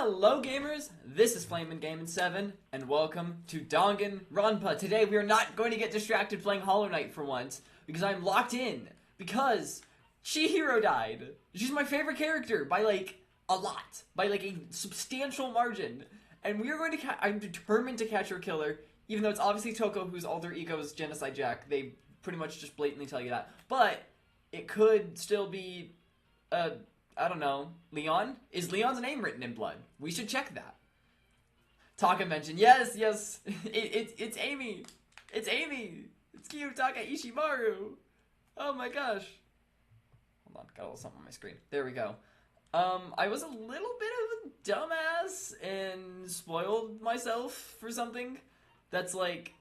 Hello gamers, this is Flamin7, and welcome to Danganronpa. Today we are not going to get distracted playing Hollow Knight for once, because I'm locked in, because Chihiro died. She's my favorite character by like, a lot, by like a substantial margin. And we are going to I'm determined to catch her killer, even though it's obviously Toko, whose alter ego is Genocide Jack. They pretty much just blatantly tell you that. But it could still be, I don't know, Leon? Is Leon's name written in blood? We should check that. Taka mentioned, yes, it's Amy. It's Amy. It's Kiyotaka Ishimaru. Oh my gosh. Hold on, got a little something on my screen. There we go. I was a little bit of a dumbass and spoiled myself for something that's like,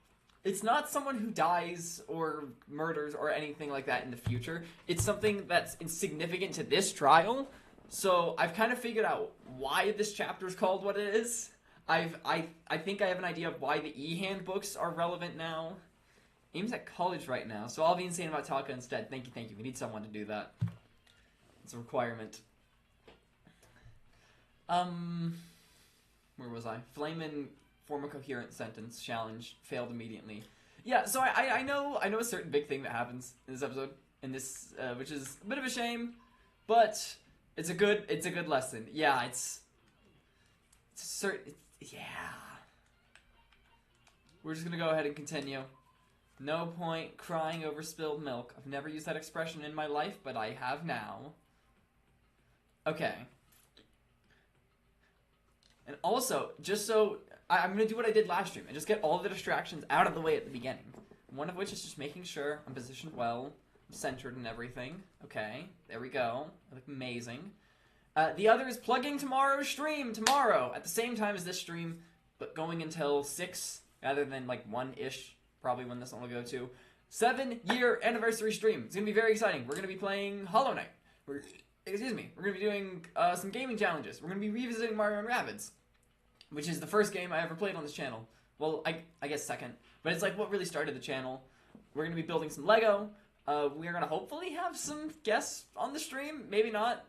it's not someone who dies or murders or anything like that in the future. It's something that's insignificant to this trial. So I've kind of figured out why this chapter is called what it is. I think I have an idea of why the e-handbooks are relevant now. Aim's at college right now, so I'll be insane about Taka instead. Thank you. We need someone to do that. It's a requirement. Where was I? Flamin' form a coherent sentence challenge failed immediately. Yeah, so I know a certain big thing that happens in this episode, which is a bit of a shame, but it's a good lesson. Yeah, yeah. We're just gonna go ahead and continue. No point crying over spilled milk. I've never used that expression in my life, but I have now. Okay. And also, just so I'm going to do what I did last stream and just get all the distractions out of the way at the beginning. One of which is just making sure I'm positioned well, I'm centered and everything. Okay, there we go. I look amazing. The other is plugging tomorrow's stream tomorrow at the same time as this stream, but going until 6 rather than like 1-ish, probably when this one will go to. 7-year anniversary stream. It's going to be very exciting. We're going to be playing Hollow Knight. We're going to be doing some gaming challenges. We're going to be revisiting Mario & Rabbids, which is the first game I ever played on this channel. Well, I guess second, but it's like what really started the channel. We're going to be building some Lego. We're going to hopefully have some guests on the stream. Maybe not.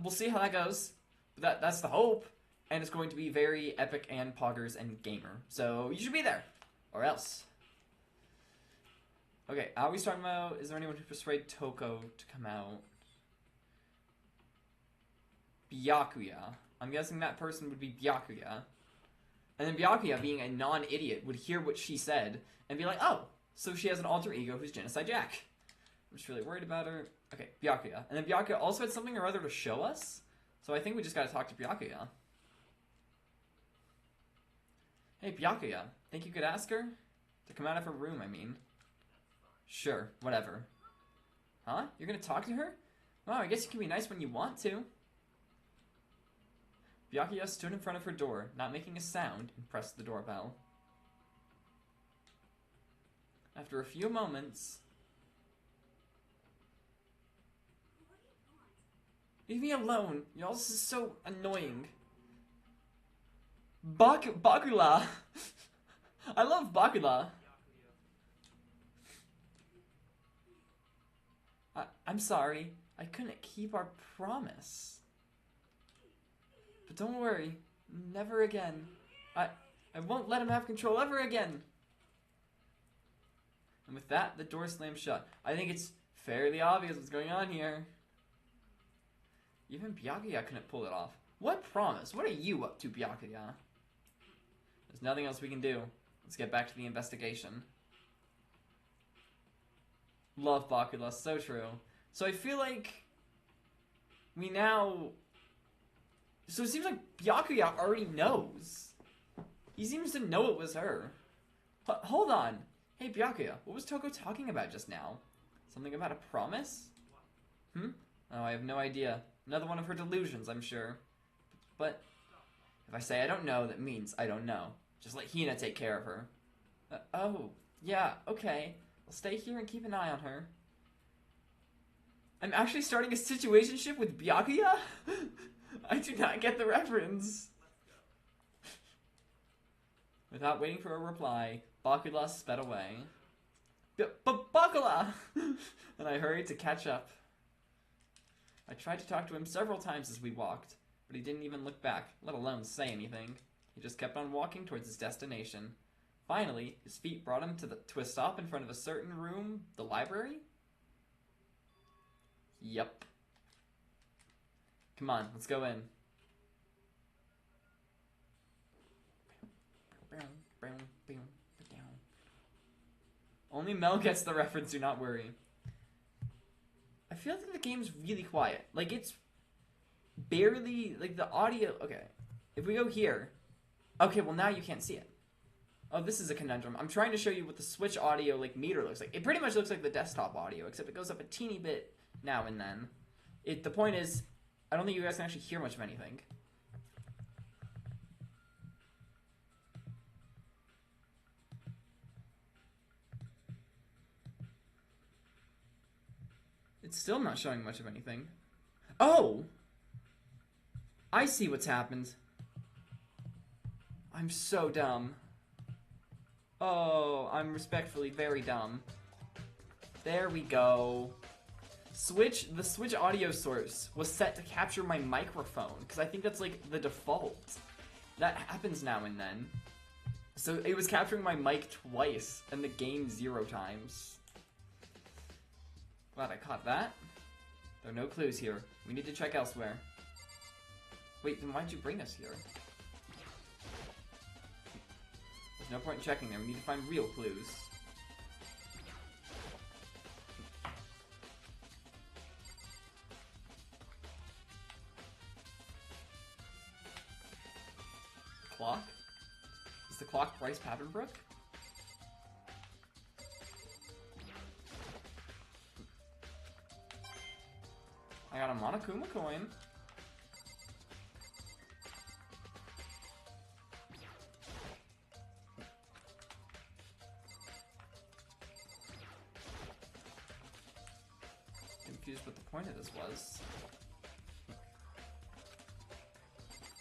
We'll see how that goes. But that's the hope. And it's going to be very epic and poggers and gamer. So you should be there. Or else. Okay, are we starting about, is there anyone who persuaded Toko to come out? Byakuya. I'm guessing that person would be Byakuya. And then Byakuya, being a non-idiot, would hear what she said and be like, oh, so she has an alter ego who's Genocide Jack. I'm just really worried about her. Okay, Byakuya. And then Byakuya also had something or other to show us. So I think we just gotta talk to Byakuya. Hey, Byakuya. Think you could ask her? To come out of her room, I mean. Sure, whatever. Huh? You're gonna talk to her? Wow, I guess you can be nice when you want to. Byakuya stood in front of her door, not making a sound, and pressed the doorbell. After a few moments... Leave me alone. Y'all, this is so annoying. Bakula! I love Bakula. I'm sorry. I couldn't keep our promise. But don't worry, never again. I won't let him have control ever again. And with that, the door slammed shut. I think it's fairly obvious what's going on here. Even Byakuya couldn't pull it off. What promise? What are you up to, Byakuya? There's nothing else we can do. Let's get back to the investigation. Love Bakula, so true. So I feel like we now... So it seems like Byakuya already knows. He seems to know it was her. Hold on. Hey, Byakuya, what was Toko talking about just now? Something about a promise? Oh, I have no idea. Another one of her delusions, I'm sure. But if I say I don't know, that means I don't know. Just let Hina take care of her. Oh, yeah, okay. I'll stay here and keep an eye on her. I'm actually starting a situationship with Byakuya? I do not get the reference. Without waiting for a reply, Bakula sped away. Bakula! And I hurried to catch up. I tried to talk to him several times as we walked. but he didn't even look back, let alone say anything. He just kept on walking towards his destination. Finally, his feet brought him to a stop in front of a certain room. The library? Yep. Come on, let's go in. Only Mel gets the reference, do not worry. I feel like the game's really quiet. Like, it's barely, like, the audio... Okay, if we go here... Okay, well, now you can't see it. Oh, this is a conundrum. I'm trying to show you what the Switch audio, like, meter looks like. It pretty much looks like the desktop audio, except it goes up a teeny bit now and then. The point is, I don't think you guys can actually hear much of anything. It's still not showing much of anything. Oh! I see what's happened. I'm so dumb. Oh, I'm respectfully very dumb. There we go. The Switch audio source was set to capture my microphone, because I think that's like the default. That happens now and then. So it was capturing my mic twice, and the game 0 times. Glad I caught that. There are no clues here. We need to check elsewhere. Wait, then why'd you bring us here? There's no point in checking there. We need to find real clues. Clock? Is the clock Bryce Papenbrook? I got a Monokuma coin. Confused what the point of this was.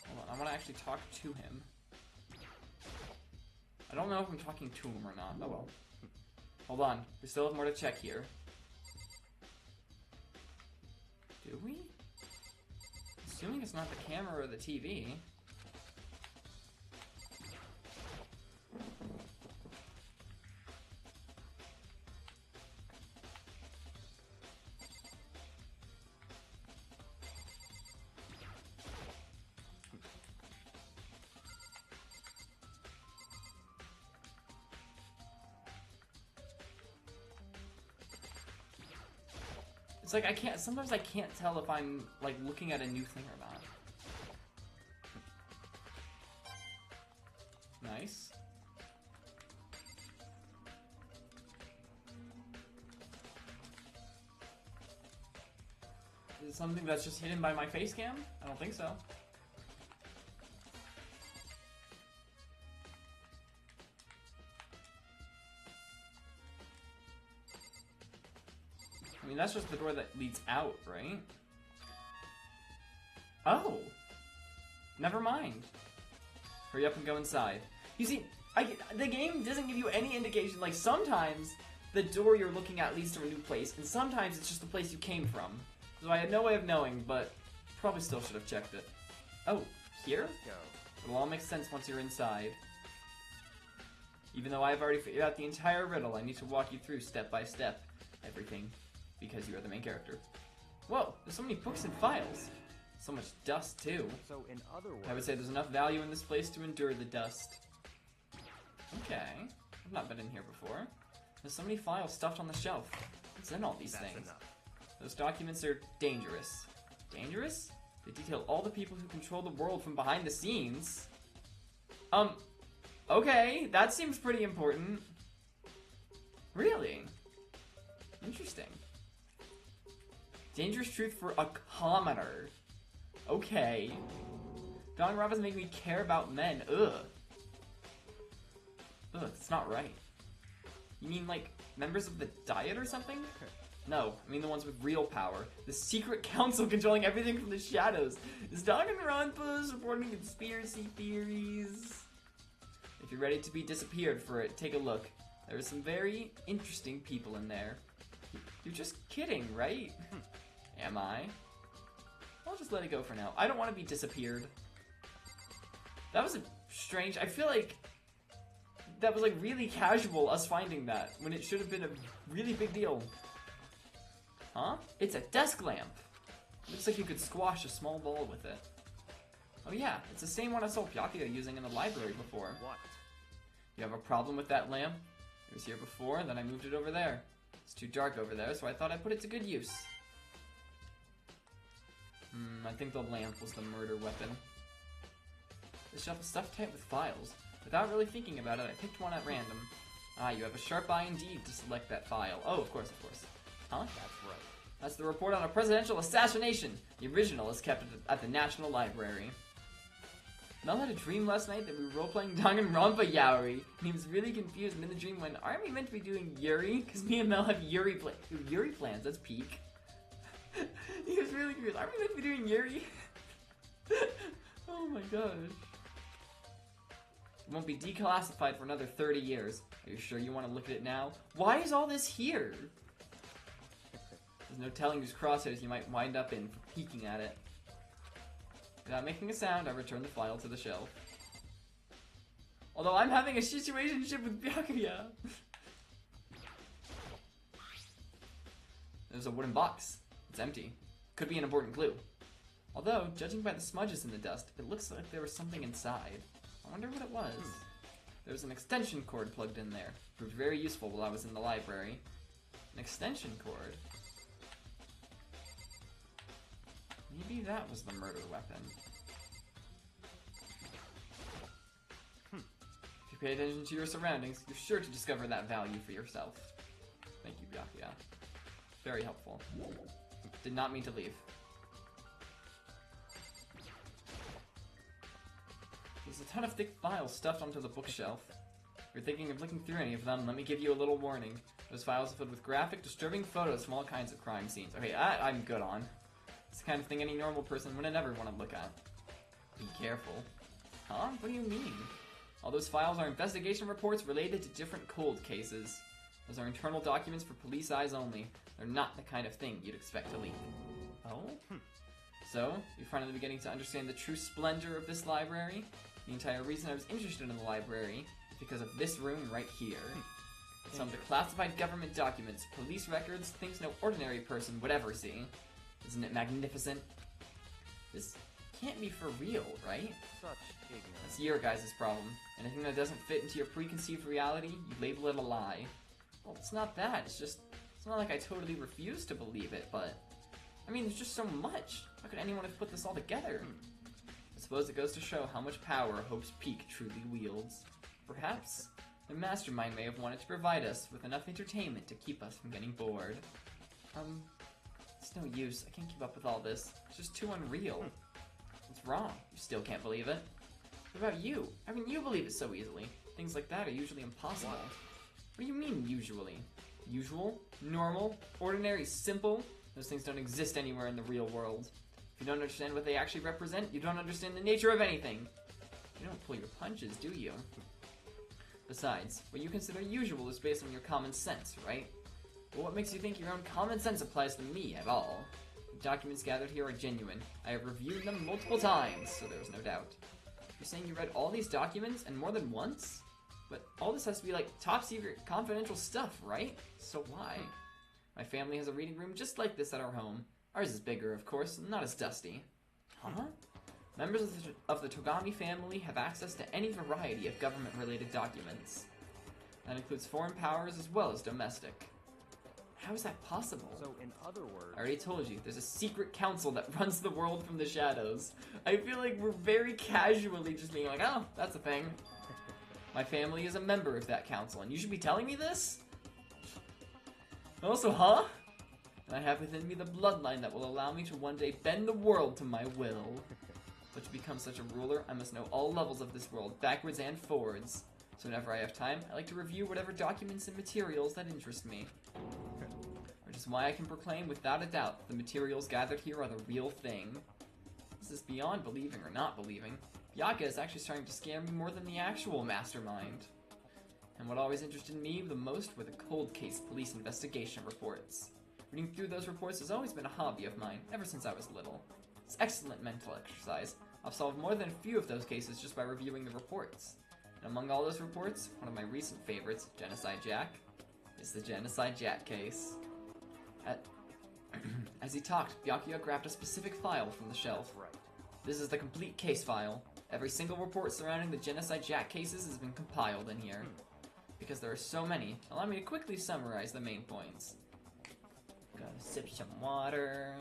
Hold on, I want to actually talk to him. I don't know if I'm talking to him or not. Oh well. Hold on, we still have more to check here. Do we? Assuming it's not the camera or the TV. It's like sometimes I can't tell if I'm like looking at a new thing or not. Nice. Is it something that's just hidden by my face cam? I don't think so. I mean, that's just the door that leads out, right? Oh! Never mind. Hurry up and go inside. You see, the game doesn't give you any indication. Like, sometimes the door you're looking at leads to a new place, and sometimes it's just the place you came from. So I had no way of knowing, but probably still should have checked it. Oh, here? It'll all make sense once you're inside. Even though I've already figured out the entire riddle, I need to walk you through step by step everything. Because you are the main character. Whoa, there's so many books and files. So much dust, too. So, in other words, I would say there's enough value in this place to endure the dust. Okay. I've not been in here before. There's so many files stuffed on the shelf. What's in all these things? Enough. Those documents are dangerous. Dangerous? They detail all the people who control the world from behind the scenes. Okay, that seems pretty important. Really? Interesting. Dangerous truth for a commoner. Okay. Danganronpa's making me care about men. Ugh. Ugh, that's not right. You mean, like, members of the Diet or something? No, I mean the ones with real power. The secret council controlling everything from the shadows. Is Danganronpa supporting conspiracy theories? If you're ready to be disappeared for it, take a look. There are some very interesting people in there. You're just kidding, right? Am I? I'll just let it go for now. I don't want to be disappeared. That was a strange... I feel like that was like really casual, us finding that, when it should have been a really big deal. Huh? It's a desk lamp. Looks like you could squash a small ball with it. Oh yeah, it's the same one I saw Byakuya using in the library before. What? You have a problem with that lamp? It was here before, then I moved it over there. It's too dark over there, so I thought I'd put it to good use. I think the lamp was the murder weapon. The shelf is stuffed tight with files. Without really thinking about it, I picked one at random. Ah, you have a sharp eye indeed to select that file. Oh, of course, of course. Huh? That's right. That's the report on a presidential assassination. The original is kept at the National Library. Mel had a dream last night that we were role-playing Danganronpa Yaoi. He was really confused, and in the dream went, aren't we meant to be doing Yuri? Because me and Mel have Yuri plans, that's peak. He was really confused, aren't we meant to be doing Yuri? Oh my gosh. It won't be declassified for another 30 years. Are you sure you want to look at it now? Why is all this here? There's no telling whose crosshairs you might wind up in for peeking at it. Without making a sound, I return the file to the shelf. Although I'm having a situationship with Byakuya. There's a wooden box. It's empty. Could be an important clue. Although, judging by the smudges in the dust, it looks like there was something inside. I wonder what it was. There was an extension cord plugged in there. Proved very useful while I was in the library. An extension cord? Maybe that was the murder weapon. If you pay attention to your surroundings, you're sure to discover that value for yourself. Thank you, Byakuya. Very helpful. Did not mean to leave. There's a ton of thick files stuffed onto the bookshelf. If you're thinking of looking through any of them, let me give you a little warning. Those files are filled with graphic, disturbing photos from all kinds of crime scenes. Okay, I'm good on. It's the kind of thing any normal person would never want to look at. Be careful. Huh? What do you mean? All those files are investigation reports related to different cold cases. Those are internal documents for police eyes only. They're not the kind of thing you'd expect to leak. Oh? So, you're finally beginning to understand the true splendor of this library? The entire reason I was interested in the library is because of this room right here. Some of the classified government documents, police records, things no ordinary person would ever see. Isn't it magnificent? This can't be for real, right? Such ignorance. That's your guys' problem. Anything that doesn't fit into your preconceived reality, you label it a lie. Well, it's not that. It's just, it's not like I totally refuse to believe it, but... I mean, there's just so much. How could anyone have put this all together? I suppose it goes to show how much power Hope's Peak truly wields. Perhaps the mastermind may have wanted to provide us with enough entertainment to keep us from getting bored. It's no use. I can't keep up with all this. It's just too unreal. What's wrong? You still can't believe it? What about you? How can you believe it so easily? Things like that are usually impossible. What do you mean, usually? Usual? Normal? Ordinary? Simple? Those things don't exist anywhere in the real world. If you don't understand what they actually represent, you don't understand the nature of anything. You don't pull your punches, do you? Besides, what you consider usual is based on your common sense, right? But what makes you think your own common sense applies to me at all? The documents gathered here are genuine. I have reviewed them multiple times, so there is no doubt. You're saying you read all these documents, and more than once? But all this has to be like top secret, confidential stuff, right? So why? My family has a reading room just like this at our home. Ours is bigger, of course, not as dusty. Huh? Members of the Togami family have access to any variety of government-related documents. That includes foreign powers as well as domestic. How is that possible? So, in other words... I already told you, there's a secret council that runs the world from the shadows. I feel like we're very casually just being like, oh, that's a thing. My family is a member of that council, and you should be telling me this? Also, huh? And I have within me the bloodline that will allow me to one day bend the world to my will. But to become such a ruler, I must know all levels of this world, backwards and forwards. So whenever I have time, I like to review whatever documents and materials that interest me. Which is why I can proclaim without a doubt the materials gathered here are the real thing. This is beyond believing or not believing. Byakuya is actually starting to scare me more than the actual mastermind. And what always interested me the most were the cold case police investigation reports. Reading through those reports has always been a hobby of mine, ever since I was little. It's excellent mental exercise. I've solved more than a few of those cases just by reviewing the reports. And among all those reports, one of my recent favorites, Genocide Jack, is the Genocide Jack case. As he talked, Byakuya grabbed a specific file from the shelf. Right. This is the complete case file. Every single report surrounding the Genocide Jack cases has been compiled in here. Because there are so many, allow me to quickly summarize the main points. Gotta sip some water.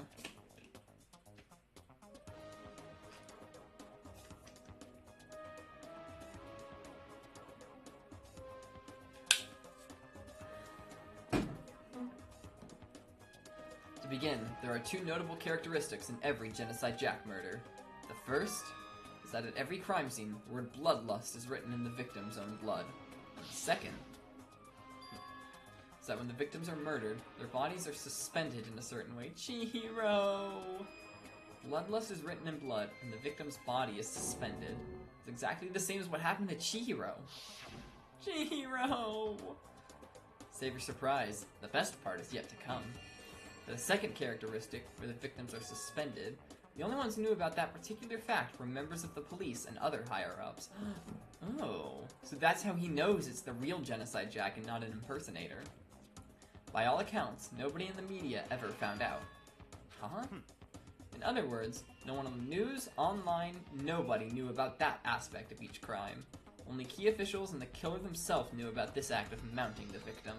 To begin, there are two notable characteristics in every Genocide Jack murder. The first is that at every crime scene, the word bloodlust is written in the victim's own blood. And the second is that when the victims are murdered, their bodies are suspended in a certain way. Chihiro! Bloodlust is written in blood, and the victim's body is suspended. It's exactly the same as what happened to Chihiro. Chihiro! Save your surprise. The best part is yet to come. For the second characteristic, where the victims are suspended, the only ones who knew about that particular fact were members of the police and other higher-ups. Oh, so that's how he knows it's the real Genocide Jack and not an impersonator. By all accounts, nobody in the media ever found out. Huh? In other words, no one on the news, online, nobody knew about that aspect of each crime. Only key officials and the killer themselves knew about this act of mounting the victim.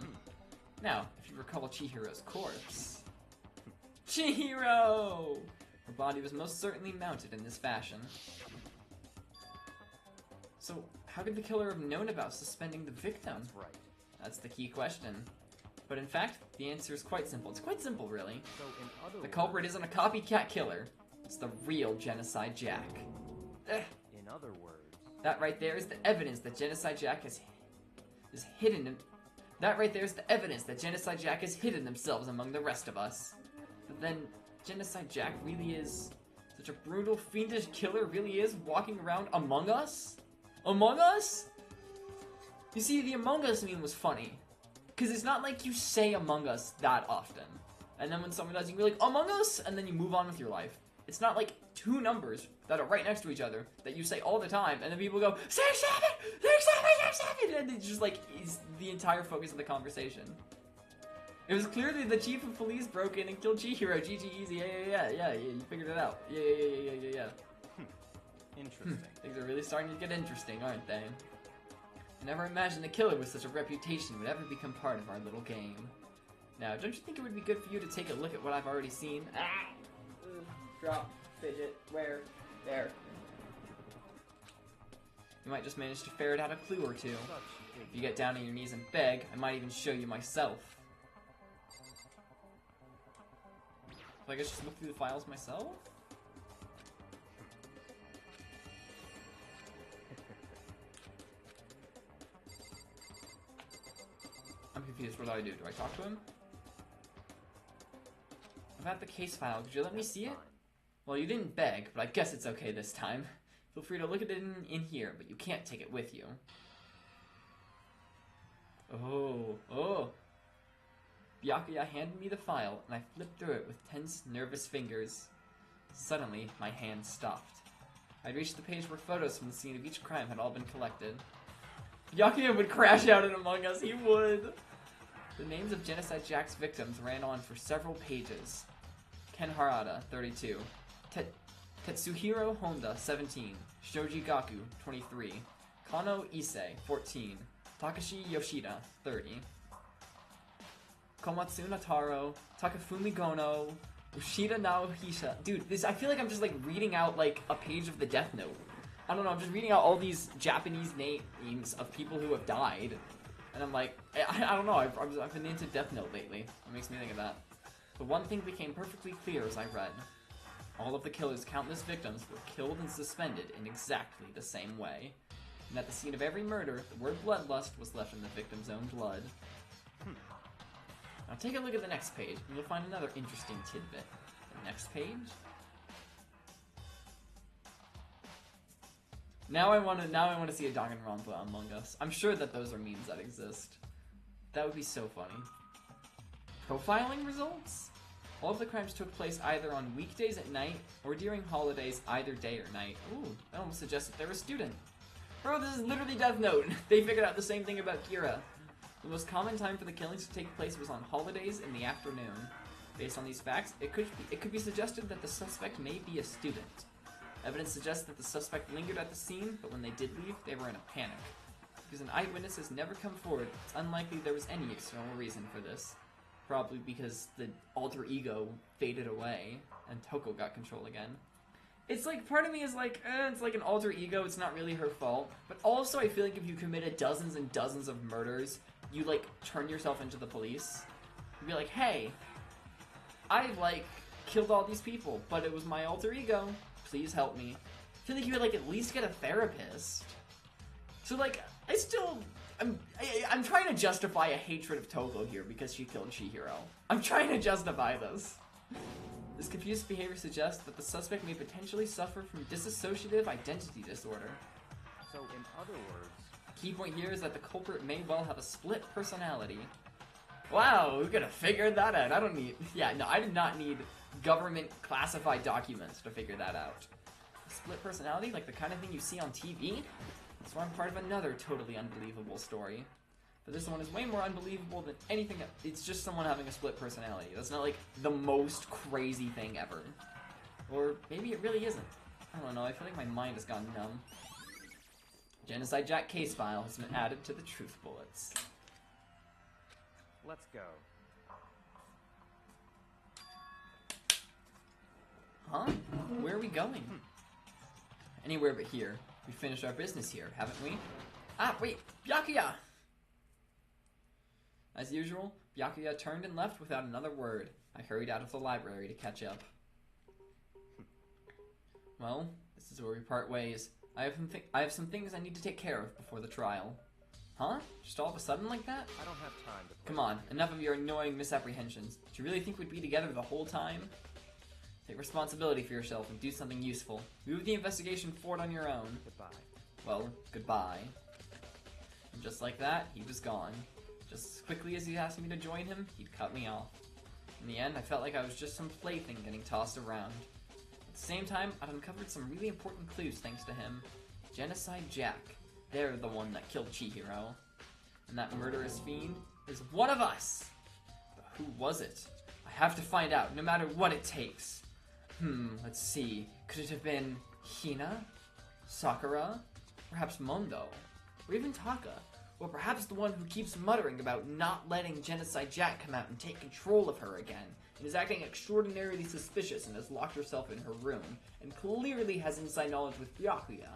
Now, if you recall Chihiro's corpse... Chihiro! Her body was most certainly mounted in this fashion. So, how could the killer have known about suspending the victim? That's right. That's the key question. But in fact, the answer is quite simple. It's quite simple, really. So in other The culprit isn't a copycat killer. It's the real Genocide Jack. Ugh. In other words, That right there is the evidence that Genocide Jack is hidden. That right there is the evidence that Genocide Jack has hidden themselves among the rest of us. But then, Genocide Jack really is such a brutal, fiendish killer. Really is walking around among us. Among us? You see, the Among Us meme was funny. Because it's not like you say Among Us that often. And then when someone does, you can be like, Among Us! And then you move on with your life. It's not like two numbers that are right next to each other that you say all the time, and then people go, 6-7! 6-7! 6-7! And it's just like, is the entire focus of the conversation. It was clearly the chief of police broke in and killed Chihiro. GG easy, yeah, you figured it out. Yeah. interesting. Things are really starting to get interesting, aren't they? I never imagined a killer with such a reputation would ever become part of our little game. Now, don't you think it would be good for you to take a look at what I've already seen? Ah! Drop, fidget, where? There. You might just manage to ferret out a clue or two. If you get down on your knees and beg, I might even show you myself. So I guess just look through the files myself? I'm confused. What do? Do I talk to him? About the case file, could you let me see it? Well, you didn't beg, but I guess it's okay this time. Feel free to look at it in here, but you can't take it with you. Oh. Byakuya handed me the file, and I flipped through it with tense, nervous fingers. Suddenly, my hand stopped. I'd reached the page where photos from the scene of each crime had all been collected. Byakuya would crash out in Among Us, he would! The names of Genocide Jack's victims ran on for several pages. Ken Harada, 32. Tetsuhiro Honda, 17. Shoji Gaku, 23. Kano Issei, 14. Takashi Yoshida, 30. Komatsuna Taro, Takafumi Gono, Ushida Naohisha. Dude, I feel like I'm just like reading out like a page of the Death Note. I don't know, I'm just reading out all these Japanese names of people who have died. And I'm like, I don't know, I've been into Death Note lately. It makes me think of that. But one thing became perfectly clear as I read. All of the killer's countless victims were killed and suspended in exactly the same way. And at the scene of every murder, the word bloodlust was left in the victim's own blood. Now take a look at the next page, and you'll find another interesting tidbit. The next page? Now I want to see a Danganronpa Among Us. I'm sure that those are memes that exist. That would be so funny. Profiling results? All of the crimes took place either on weekdays at night or during holidays either day or night. Ooh, that almost suggests that they're a student. Bro, this is literally Death Note. They figured out the same thing about Kira. The most common time for the killings to take place was on holidays in the afternoon. Based on these facts, it could be suggested that the suspect may be a student. Evidence suggests that the suspect lingered at the scene, but when they did leave, they were in a panic. Because an eyewitness has never come forward, it's unlikely there was any external reason for this. Probably because the alter ego faded away, and Toko got control again. It's like, part of me is like, it's like an alter ego, it's not really her fault. But also, I feel like if you committed dozens and dozens of murders, you, like, turn yourself into the police. You'd be like, hey, I, like, killed all these people, but it was my alter ego. Please help me. I feel like you would, like, at least get a therapist. So, like, I'm trying to justify a hatred of Toko here because she killed Chihiro. I'm trying to justify this. This confused behavior suggests that the suspect may potentially suffer from dissociative identity disorder. So, in other words... Key point here is that the culprit may well have a split personality. Wow, we could have figured that out. I did not need government classified documents to figure that out. A split personality, like the kind of thing you see on TV? So I'm part of another totally unbelievable story. But this one is way more unbelievable than anything. It's just someone having a split personality. That's not like the most crazy thing ever. Or maybe it really isn't. I don't know, I feel like my mind has gone numb. Genocide Jack case file has been added to the truth bullets. Let's go. Huh? Where are we going? Anywhere but here. We finished our business here, haven't we? Ah, wait! Byakuya! As usual, Byakuya turned and left without another word. I hurried out of the library to catch up. Well, this is where we part ways. I have some things I need to take care of before the trial. Huh? Just all of a sudden like that? I don't have time to play. Come on, enough of your annoying misapprehensions. Do you really think we'd be together the whole time? Take responsibility for yourself and do something useful. Move the investigation forward on your own. Goodbye. Well, goodbye. And just like that, he was gone. Just as quickly as he asked me to join him, he'd cut me off. In the end, I felt like I was just some plaything getting tossed around. At the same time, I'd uncovered some really important clues thanks to him. Genocide Jack. They're the one that killed Chihiro. And that murderous fiend is one of us! But who was it? I have to find out, no matter what it takes. Let's see. Could it have been Hina? Sakura? Perhaps Mondo? Or even Taka? Or perhaps the one who keeps muttering about not letting Genocide Jack come out and take control of her again, and is acting extraordinarily suspicious and has locked herself in her room, and clearly has inside knowledge with Byakuya.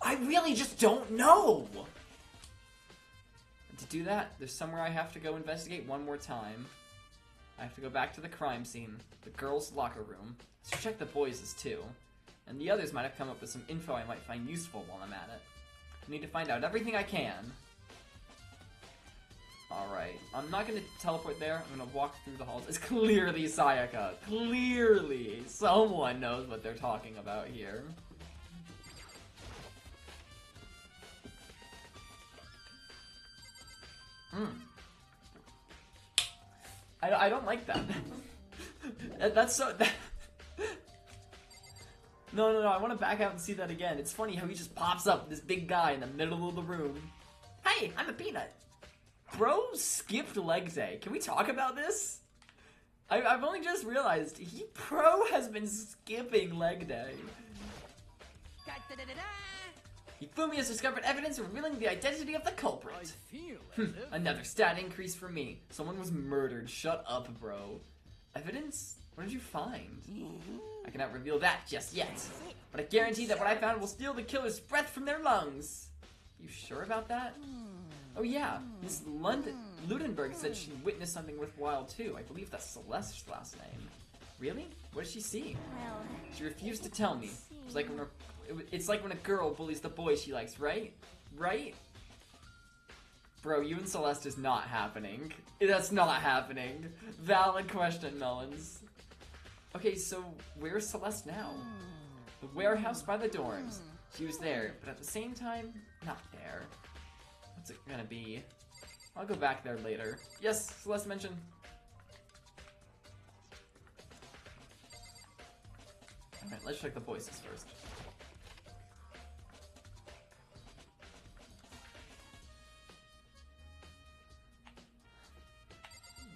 I really just don't know! And to do that, there's somewhere I have to go investigate one more time. I have to go back to the crime scene, the girls' locker room, to check the boys' too. And the others might have come up with some info I might find useful while I'm at it. I need to find out everything I can. Alright, I'm not gonna teleport there, I'm gonna walk through the halls. It's clearly Sayaka. Clearly! Someone knows what they're talking about here. I don't like that. That's so... No, I want to back out and see that again. It's funny how he just pops up, this big guy in the middle of the room. Hey, I'm a peanut. Bro skipped leg day. Can we talk about this? I've only just realized, Pro has been skipping leg day. Hifumi has discovered evidence revealing the identity of the culprit. Another stat increase for me. Someone was murdered. Shut up, bro. Evidence? What did you find? I cannot reveal that just yet, but I guarantee that what I found will steal the killer's breath from their lungs. You sure about that? Oh yeah, Miss Ludenberg said she witnessed something worthwhile too. I believe that's Celeste's last name. Really? What did she see? She refused to tell me. It's like when a girl bullies the boy she likes, right? Right? Bro, you and Celeste is not happening. That's not happening. Valid question, Melons. Okay, so where's Celeste now? The warehouse by the dorms. She was there, but at the same time, not there. What's it gonna be? I'll go back there later. Yes, Celeste mentioned. Alright, let's check the voices first.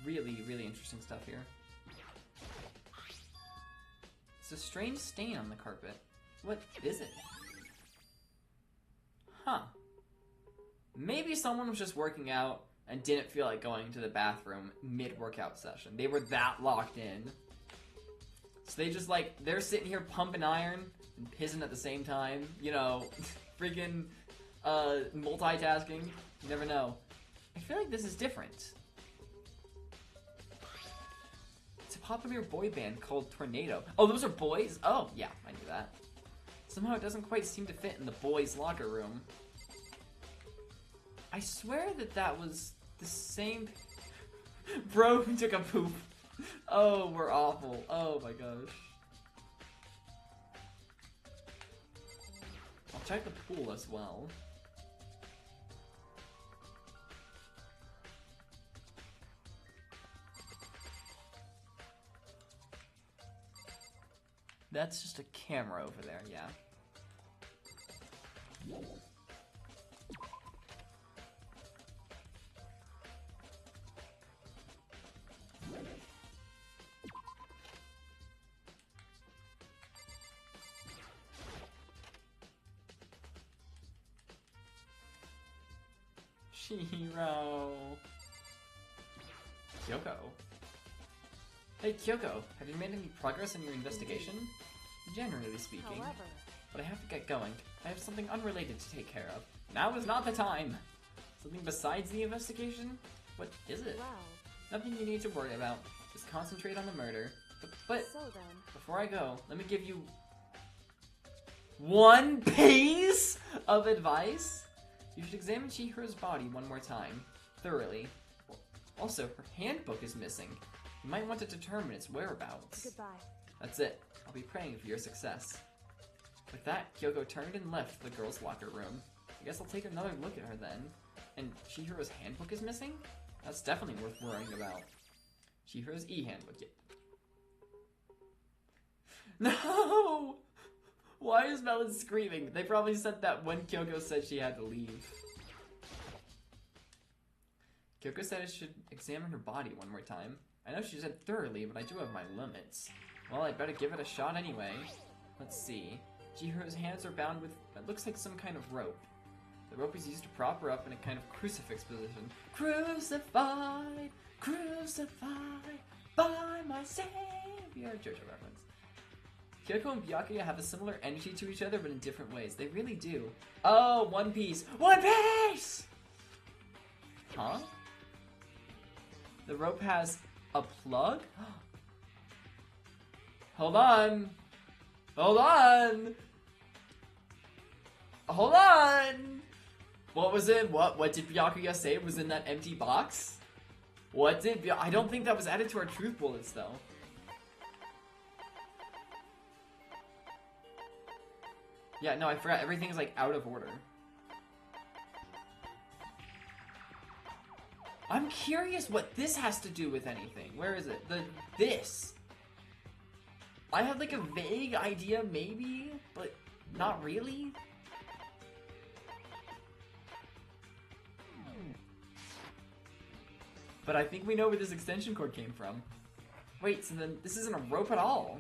Really, really interesting stuff here. It's a strange stain on the carpet. What is it? Huh. Maybe someone was just working out and didn't feel like going to the bathroom mid-workout session. They were that locked in. So they just like, they're sitting here pumping iron and pissing at the same time. You know, freaking multitasking. You never know. I feel like this is different. It's a popular boy band called Tornado. Oh, those are boys? Oh, yeah, I knew that. Somehow it doesn't quite seem to fit in the boys' locker room. I swear that that was the same... Bro who took a poop. Oh, we're awful. Oh my gosh. I'll check the pool as well. That's just a camera over there, yeah. Shiro. Kyoko. Hey Kyoko, have you made any progress in your investigation? Generally speaking. However, but I have to get going. I have something unrelated to take care of. Now is not the time! Something besides the investigation? What is it? well, Nothing you need to worry about. Just concentrate on the murder. But so then, before I go, let me give you one piece of advice. You should examine Chihiro's body one more time, thoroughly. Also, her handbook is missing. You might want to determine its whereabouts. goodbye. That's it. I'll be praying for your success. With that, Kyoko turned and left the girls' locker room. I guess I'll take another look at her then. And Chihiro's handbook is missing? That's definitely worth worrying about. Chihiro's e-handbook. No! Why is Melon screaming? They probably sent that when Kyoko said she had to leave. Kyoko said I should examine her body one more time. I know she said thoroughly, but I do have my limits. Well, I'd better give it a shot anyway. Let's see. Chihiro's hands are bound with what looks like some kind of rope. The rope is used to prop her up in a kind of crucifix position. Crucified, crucified by my savior. JoJo reference. Kyoko and Byakuya have a similar energy to each other, but in different ways. They really do. Oh, One Piece. One Piece! Huh? The rope has a plug? Hold on. Hold on. Hold on. What was it? What did Byakuya say was in that empty box? What did I don't think that was added to our truth bullets though. Yeah, no, I forgot. Everything is like out of order. I'm curious what this has to do with anything. Where is it? This. I have like a vague idea, maybe, but not really. But I think we know where this extension cord came from. Wait, so then this isn't a rope at all.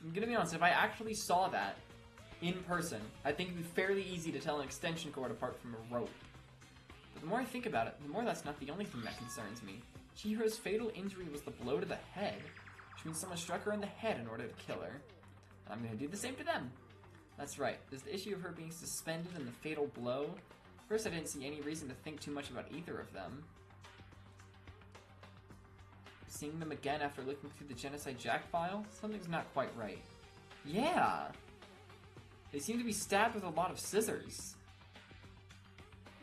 I'm gonna be honest, if I actually saw that in person, I think it'd be fairly easy to tell an extension cord apart from a rope. But the more I think about it, the more that's not the only thing that concerns me. Chihiro's fatal injury was the blow to the head, which means someone struck her in the head in order to kill her. And I'm gonna do the same to them. That's right, there's the issue of her being suspended and the fatal blow. First, I didn't see any reason to think too much about either of them. Seeing them again after looking through the Genocide Jack file, something's not quite right. Yeah! They seem to be stabbed with a lot of scissors.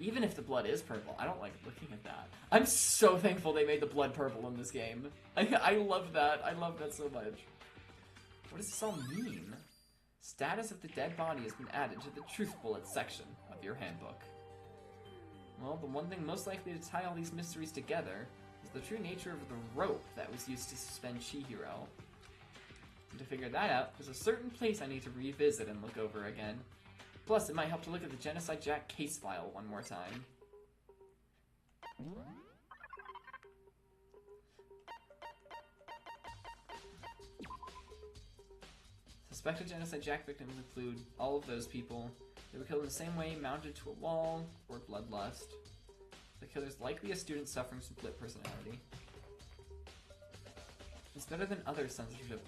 Even if the blood is purple, I don't like looking at that. I'm so thankful they made the blood purple in this game. I love that. I love that so much. What does this all mean? Status of the dead body has been added to the truth bullets section of your handbook. Well, the one thing most likely to tie all these mysteries together is the true nature of the rope that was used to suspend Chihiro. And to figure that out, there's a certain place I need to revisit and look over again. Plus, it might help to look at the Genocide Jack case file one more time. Suspected Genocide Jack victims include all of those people. They were killed in the same way, mounted to a wall, or bloodlust. The killer's likely a student suffering from split personality. It's better than other censorship.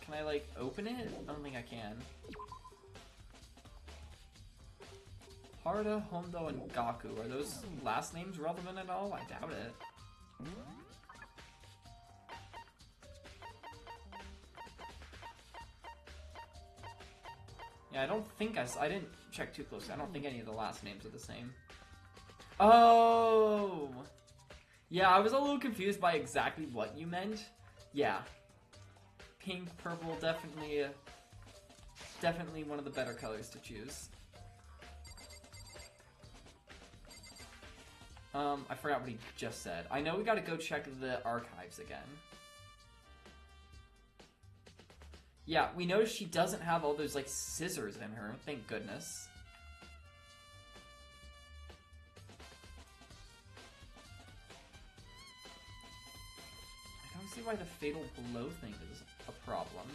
Can I, like, open it? I don't think I can. Harda, Hondo, and Gaku. Are those last names relevant at all? I doubt it. Yeah, I don't think I didn't check too closely. I don't think any of the last names are the same. Oh! Yeah, I was a little confused by exactly what you meant. Yeah. Pink, purple, definitely one of the better colors to choose. I forgot what he just said. I know we gotta go check the archives again. Yeah, we noticed she doesn't have all those, like, scissors in her. Thank goodness. I don't see why the fatal blow thing is a problem.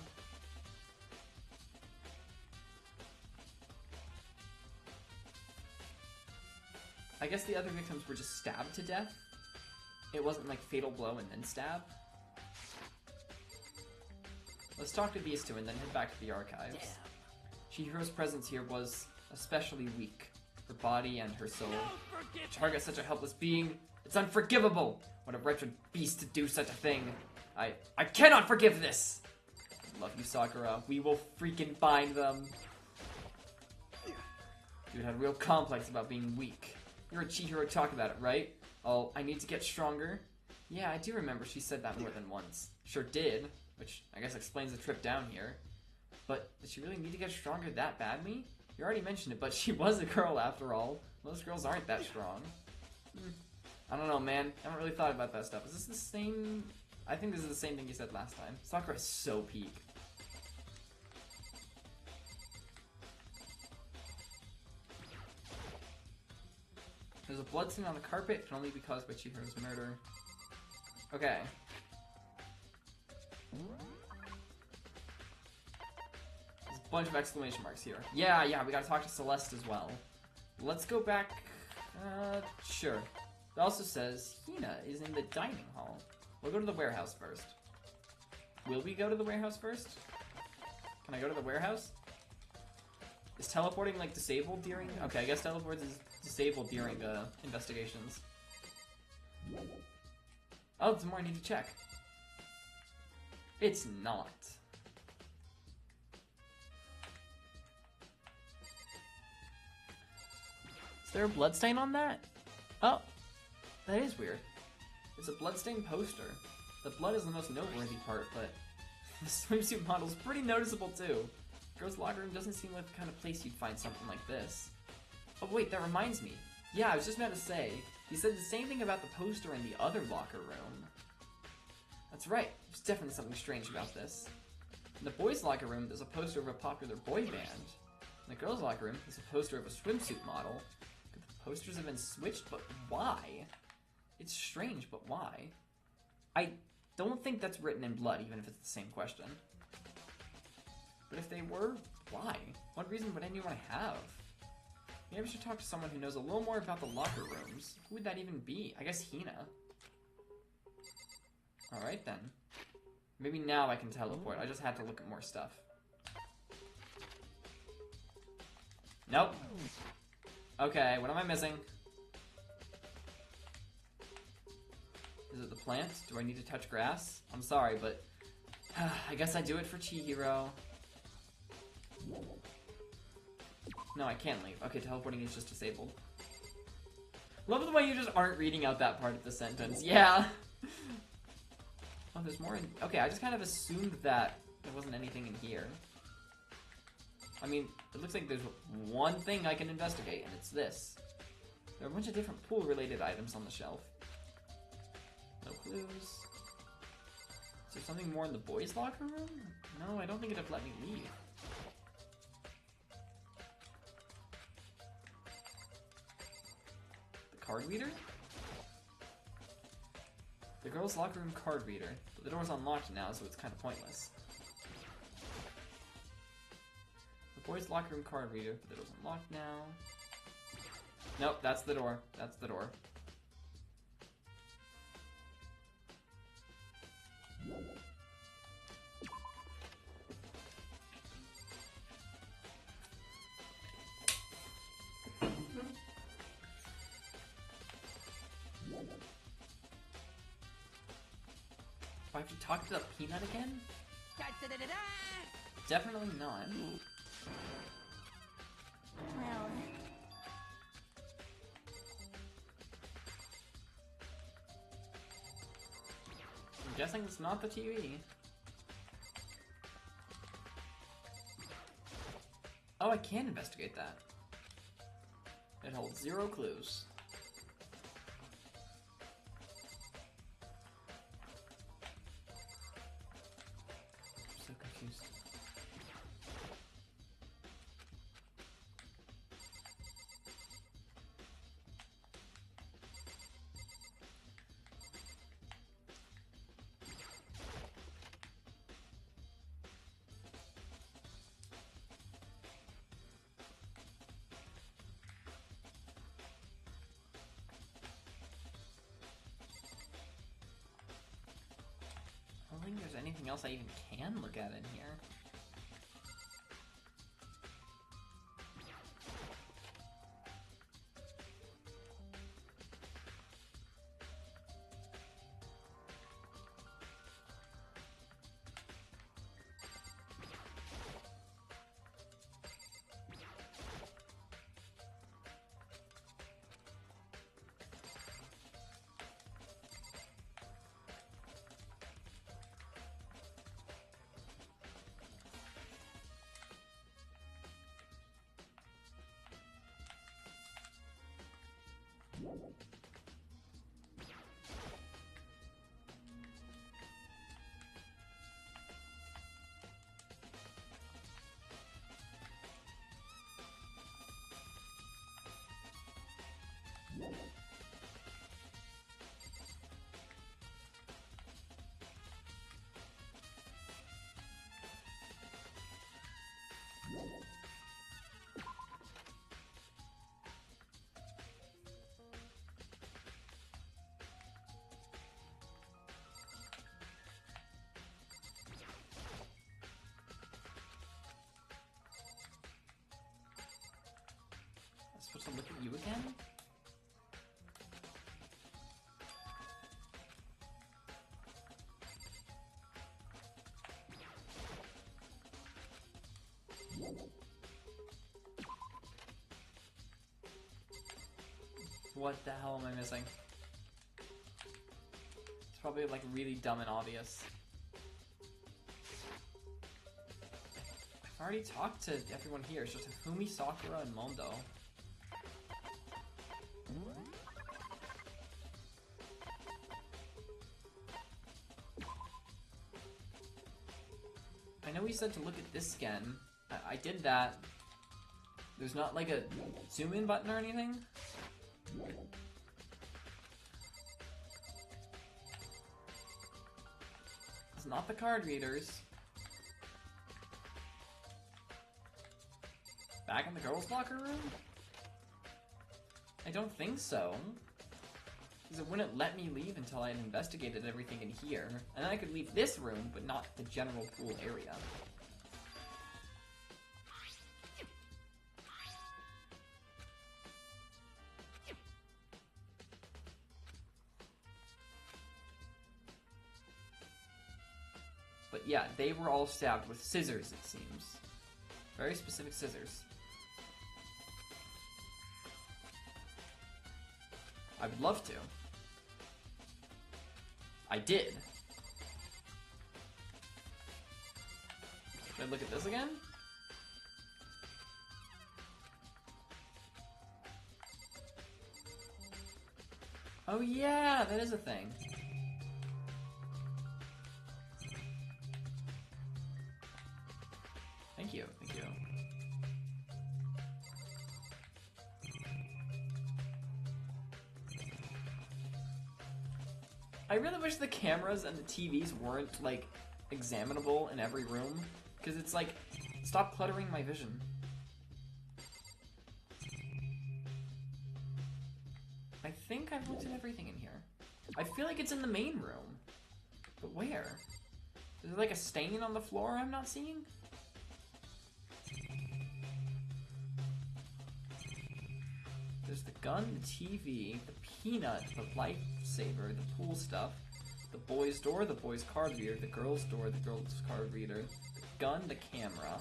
I guess the other victims were just stabbed to death. It wasn't like fatal blow and then stab. Let's talk to these two and then head back to the archives. Chihiro's presence here was especially weak. Her body and her soul. To target such a helpless being, it's unforgivable! What a wretched beast to do such a thing! I cannot forgive this! Love you, Sakura. We will freaking find them. Dude had a real complex about being weak. You heard Chihiro talk about it, right? Oh, I need to get stronger? Yeah, I do remember she said that more than once. Sure did. Which, I guess explains the trip down here. But, did she really need to get stronger that badly? You already mentioned it, but she was a girl after all. Most girls aren't that strong. I don't know, man. I haven't really thought about that stuff. Is this the same... I think this is the same thing you said last time. Sakura is so peak. There's a blood stain on the carpet. It can only be caused by Chihiro's murder. Okay. There's a bunch of exclamation marks here. Yeah, we gotta talk to Celeste as well. Let's go back... sure. It also says Hina is in the dining hall. We'll go to the warehouse first. Will we go to the warehouse first? Can I go to the warehouse? Is teleporting, like, disabled during... Okay, I guess teleports is disabled during, investigations. Oh, there's more I need to check. It's not. Is there a bloodstain on that? Oh, that is weird. It's a bloodstained poster. The blood is the most noteworthy part, but the swimsuit model's pretty noticeable too. Girls' locker room doesn't seem like the kind of place you'd find something like this. Oh wait, that reminds me. Yeah, I was just about to say, he said the same thing about the poster in the other locker room. That's right, there's definitely something strange about this. In the boys' locker room, there's a poster of a popular boy band. In the girls' locker room, there's a poster of a swimsuit model. Could the posters have been switched? But why? It's strange, but why? I don't think that's written in blood, even if it's the same question. But if they were, why? What reason would anyone have? Maybe I should talk to someone who knows a little more about the locker rooms. Who would that even be? I guess Hina. Alright then. Maybe now I can teleport. I just had to look at more stuff. Nope. Okay, what am I missing? Is it the plant? Do I need to touch grass? I'm sorry, but I guess I do it for Chihiro. No, I can't leave. Okay, teleporting is just disabled. Love the way you just aren't reading out that part of the sentence. Yeah. Oh, there's more in... Okay, I just kind of assumed that there wasn't anything in here. I mean, it looks like there's one thing I can investigate, and it's this. There are a bunch of different pool-related items on the shelf. clues. Is there something more in the boys' locker room? No, I don't think it'd have let me leave. The card reader? The girls' locker room card reader. But the door's unlocked now, so it's kind of pointless. The boys' locker room card reader, but the door's unlocked now. Nope, that's the door. That's the door. Do I have to talk to the peanut again? Definitely not. Well, I'm guessing it's not the TV. Oh, I can investigate that. It holds 0 clues. I'm so confused. I don't think there's anything else I even can look at in here. I'm supposed to look at you again? What the hell am I missing? It's probably like really dumb and obvious. I've already talked to everyone here. It's just Hifumi, Sakura, and Mondo. I know he said to look at this scan. I did that. There's not like a zoom in button or anything? It's not the card readers. Back in the girls' locker room? I don't think so. Because it wouldn't let me leave until I had investigated everything in here. And then I could leave this room, but not the general pool area. But yeah, they were all stabbed with scissors, it seems. Very specific scissors. I would love to. I did. Should I look at this again? Oh yeah, that is a thing. I really wish the cameras and the TVs weren't, like, examinable in every room. Because it's like, stop cluttering my vision. I think I've looked at everything in here. I feel like it's in the main room. But where? Is there like a stain on the floor I'm not seeing? There's the gun, the TV, the peanut, the lifesaver, the pool stuff, the boys' door, the boys' card reader, the girls' door, the girls' card reader, the gun, the camera.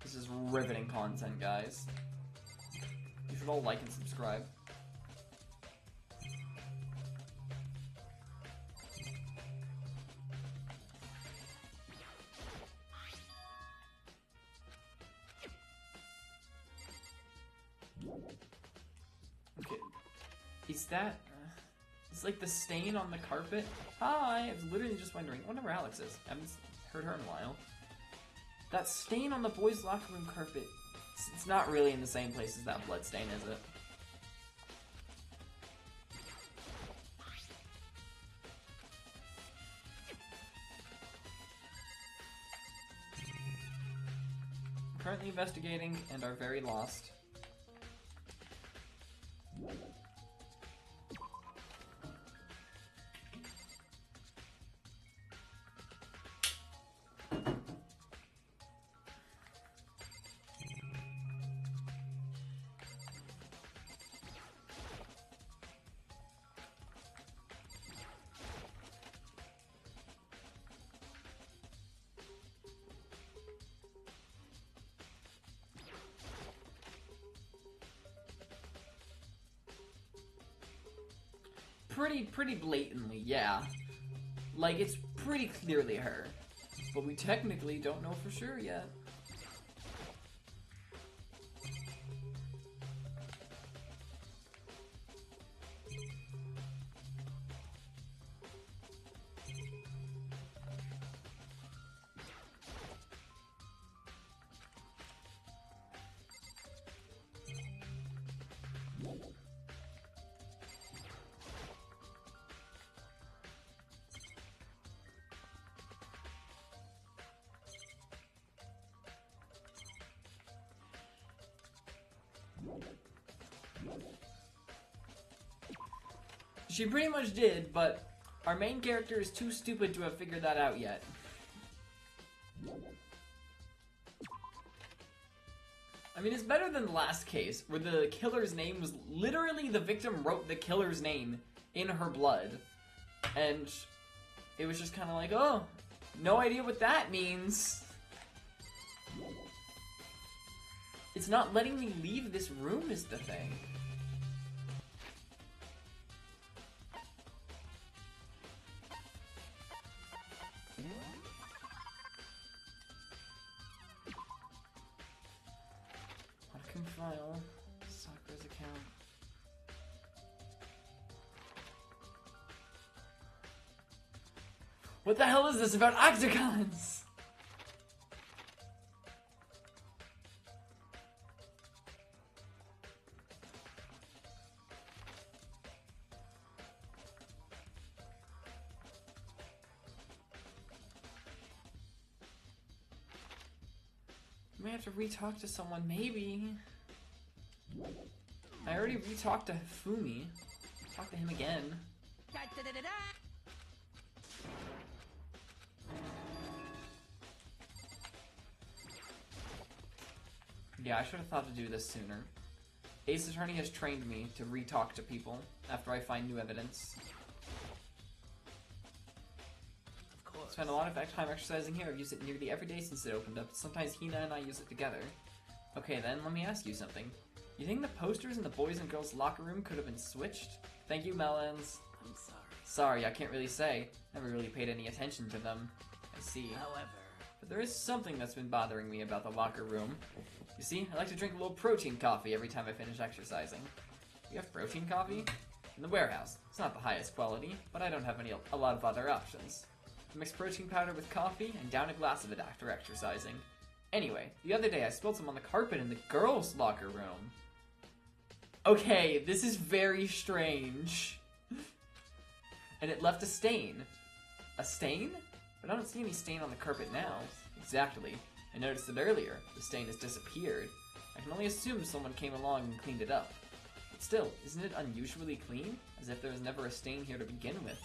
This is riveting content, guys. You should all like and subscribe. Okay. Is that... it's like the stain on the carpet? Hi! I was literally just wondering. I wonder where Alex is. I haven't heard her in a while. That stain on the boys' locker room carpet, it's not really in the same place as that blood stain, is it? Currently investigating and are very lost. Pretty blatantly, yeah. Like, it's pretty clearly her. But we technically don't know for sure yet. She pretty much did, but our main character is too stupid to have figured that out yet. I mean, it's better than the last case, where the killer's name was literally the victim wrote the killer's name in her blood. And it was just kind of like, oh, no idea what that means. It's not letting me leave this room is the thing. File Sakura's account. What the hell is this about octagons? You may have to re-talk to someone, maybe. I already re-talked to Fumi. Talk to him again. Yeah, I should have thought to do this sooner. Ace Attorney has trained me to re-talk to people after I find new evidence. Spend a lot of time exercising here. I've used it nearly every day since it opened up. Sometimes Hina and I use it together. Okay then, let me ask you something. You think the posters in the boys and girls locker room could have been switched? Thank you, Melons. I'm sorry. Sorry, I can't really say. Never really paid any attention to them. I see. However, But there is something that's been bothering me about the locker room. You see, I like to drink a little protein coffee every time I finish exercising. You have protein coffee? In the warehouse. It's not the highest quality, but I don't have a lot of other options. Mix protein powder with coffee and down a glass of it after exercising. Anyway, the other day I spilled some on the carpet in the girls' locker room. Okay, this is very strange. And it left a stain. A stain? But I don't see any stain on the carpet now. Exactly. I noticed it earlier. The stain has disappeared. I can only assume someone came along and cleaned it up. But still, isn't it unusually clean? As if there was never a stain here to begin with.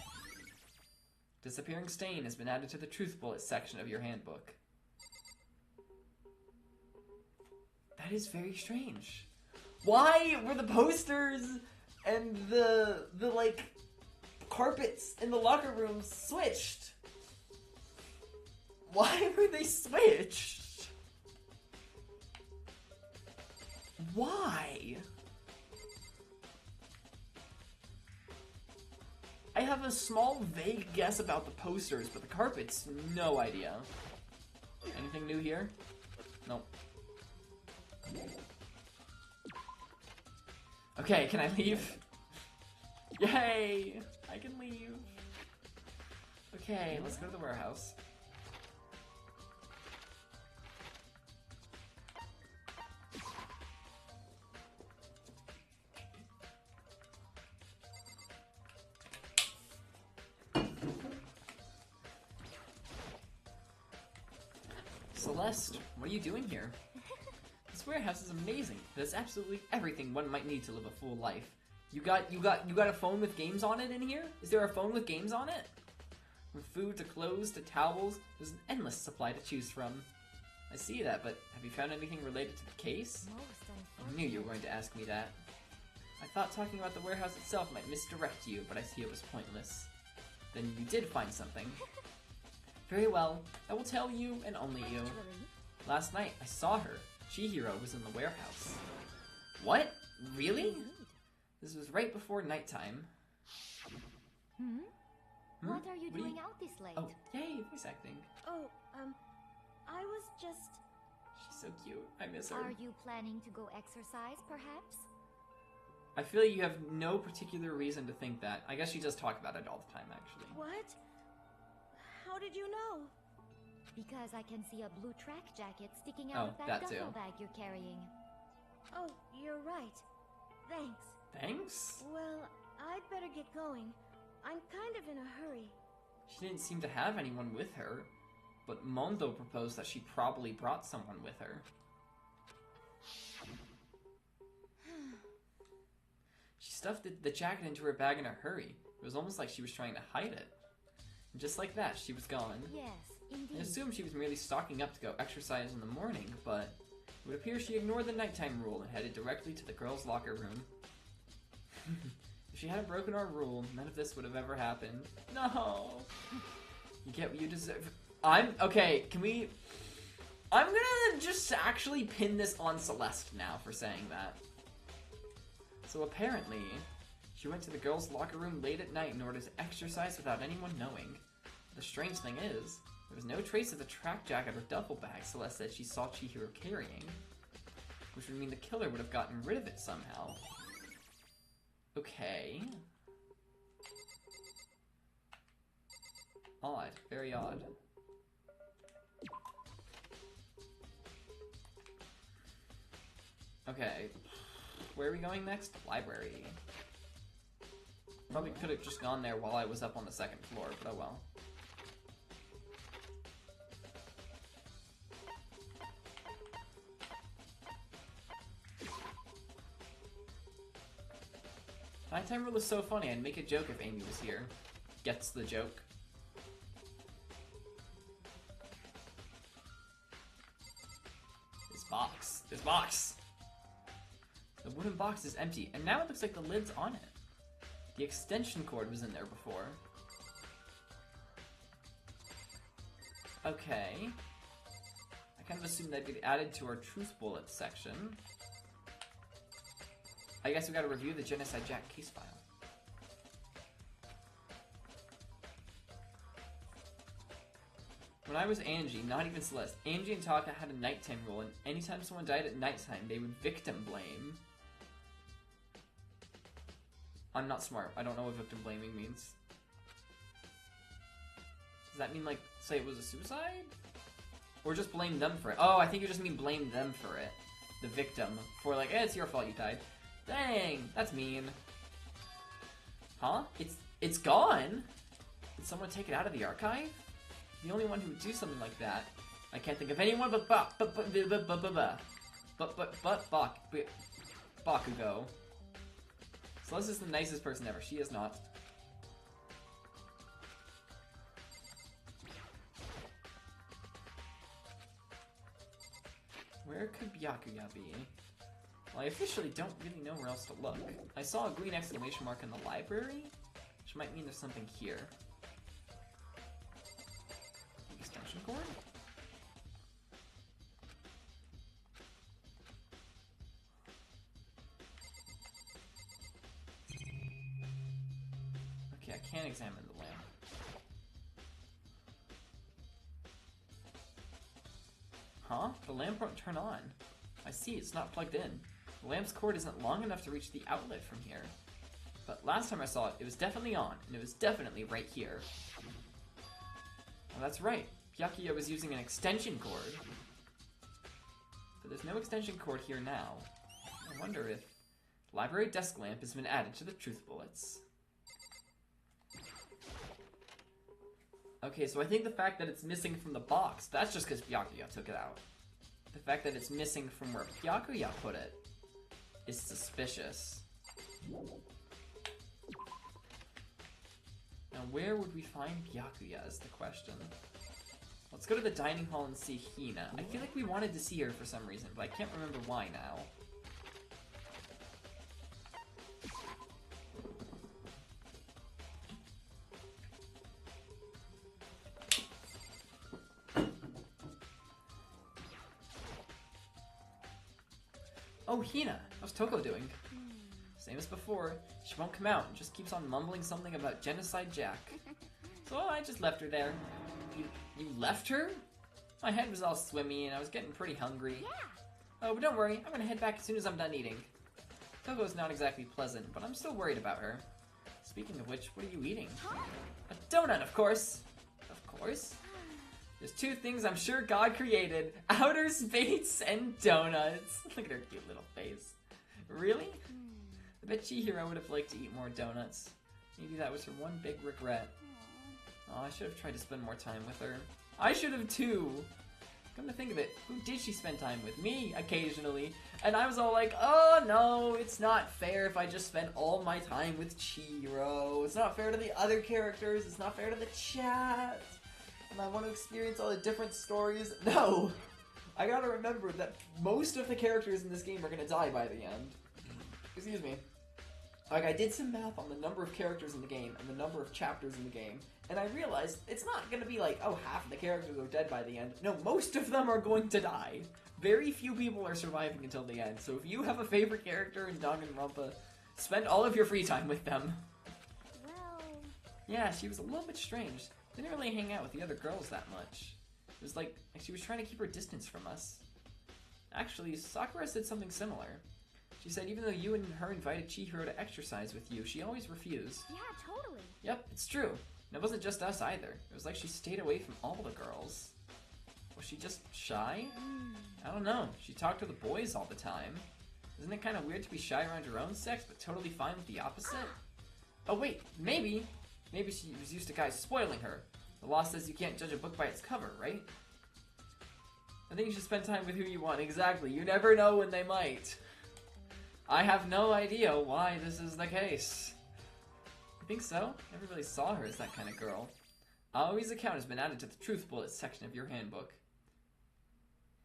Disappearing stain has been added to the truth bullet section of your handbook. That is very strange. Why were the posters and the like carpets in the locker room switched? Why were they switched? Why? I have a small, vague guess about the posters, but the carpets, no idea. Anything new here? Nope. Okay, can I leave? Yay! I can leave. Okay, let's go to the warehouse. Celeste, what are you doing here? This warehouse is amazing. It has absolutely everything one might need to live a full life. You got a phone with games on it in here? Is there a phone with games on it? From food to clothes to towels, there's an endless supply to choose from. I see that, but have you found anything related to the case? I knew you were going to ask me that. I thought talking about the warehouse itself might misdirect you, but I see it was pointless. Then you did find something. Very well, I will tell you and only you. Last night, I saw her. Chihiro was in the warehouse. What? Really? This was right before nighttime. What are you doing out this late? Oh, yay, voice acting. Oh, I was just... She's so cute. I miss her. Are you planning to go exercise, perhaps? I feel like you have no particular reason to think that. I guess she does talk about it all the time, actually. What? How did you know? Because I can see a blue track jacket sticking out of that duffel bag you're carrying. Oh, you're right. Thanks. Thanks? Well, I'd better get going. I'm kind of in a hurry. She didn't seem to have anyone with her, but Mondo proposed that she probably brought someone with her. She stuffed the jacket into her bag in a hurry. It was almost like she was trying to hide it. And just like that, she was gone. Yes, indeed. I assumed she was merely stocking up to go exercise in the morning, but it would appear she ignored the nighttime rule and headed directly to the girls' locker room. If she hadn't broken our rule, none of this would have ever happened. No! You get what you deserve. Okay, can we... I'm gonna just actually pin this on Celeste now for saying that. So apparently, she went to the girls' locker room late at night in order to exercise without anyone knowing. The strange thing is, there was no trace of the track jacket or duffel bag Celeste said she saw Chihiro carrying, which would mean the killer would have gotten rid of it somehow. Okay. Odd. Very odd. Okay. Where are we going next? Library. Probably could have just gone there while I was up on the second floor, but oh well. Nighttime rule is so funny, I'd make a joke if Amy was here. Gets the joke. This box! The wooden box is empty, and now it looks like the lid's on it. The extension cord was in there before. Okay. I kind of assumed that'd be added to our truth bullets section. I guess we gotta review the Genocide Jack case file. When I was Angie, not even Celeste, Angie and Taka had a nighttime rule, and anytime someone died at nighttime, they would victim blame. I'm not smart. I don't know what victim blaming means. Does that mean, like, say it was a suicide? Or just blame them for it? Oh, I think you just mean blame them for it. The victim. For, like, it's your fault you died. Dang, that's mean. Huh? It's gone? Did someone take it out of the archive? The only one who would do something like that. I can't think of anyone but Bakugo. Celeste is the nicest person ever. She is not. Where could Byakuya be? Well, I officially don't really know where else to look. I saw a green exclamation mark in the library, which might mean there's something here. Extension cord? Okay, I can't examine the lamp. Huh? The lamp won't turn on. I see, it's not plugged in. The lamp's cord isn't long enough to reach the outlet from here. But last time I saw it, it was definitely on, and it was definitely right here. Well, that's right. Byakuya was using an extension cord. But there's no extension cord here now. I wonder if the library desk lamp has been added to the truth bullets. Okay, so I think the fact that it's missing from the box, that's just because Byakuya took it out. The fact that it's missing from where Byakuya put it is suspicious. Now, where would we find Byakuya is the question. Let's go to the dining hall and see Hina. I feel like we wanted to see her for some reason, but I can't remember why now. Oh, Hina! How's Toko doing? Same as before. She won't come out and just keeps on mumbling something about Genocide Jack. So I just left her there. You left her? My head was all swimmy and I was getting pretty hungry. Yeah. Oh, but don't worry. I'm gonna head back as soon as I'm done eating. Toko's not exactly pleasant, but I'm still worried about her. Speaking of which, what are you eating? Huh? A donut, of course. Of course. There's two things I'm sure God created. Outer space and donuts. Look at her cute little face. Really? I bet Chihiro would have liked to eat more donuts. Maybe that was her one big regret. Oh, I should have tried to spend more time with her. I should have too! Come to think of it, who did she spend time with? Me, occasionally. And I was all like, oh no, it's not fair if I just spend all my time with Chihiro. It's not fair to the other characters, it's not fair to the chat. And I want to experience all the different stories. No! I gotta remember that most of the characters in this game are gonna die by the end. Excuse me. Like, I did some math on the number of characters in the game and the number of chapters in the game, and I realized it's not gonna be like, oh, half of the characters are dead by the end. No, most of them are going to die. Very few people are surviving until the end, so if you have a favorite character in Danganronpa, spend all of your free time with them. Well... Yeah, she was a little bit strange. Didn't really hang out with the other girls that much. It was like she was trying to keep her distance from us. Actually, Sakura said something similar. She said even though you and her invited Chihiro to exercise with you, she always refused. Yeah, totally. Yep, it's true. And it wasn't just us either. It was like she stayed away from all the girls. Was she just shy? I don't know. She talked to the boys all the time. Isn't it kind of weird to be shy around your own sex, but totally fine with the opposite? Oh wait, maybe. Maybe she was used to guys spoiling her. The law says you can't judge a book by its cover, right? I think you should spend time with who you want. Exactly. You never know when they might. I have no idea why this is the case. I think so. Never really saw her as that kind of girl. Aoi's account has been added to the Truth Bullets section of your handbook.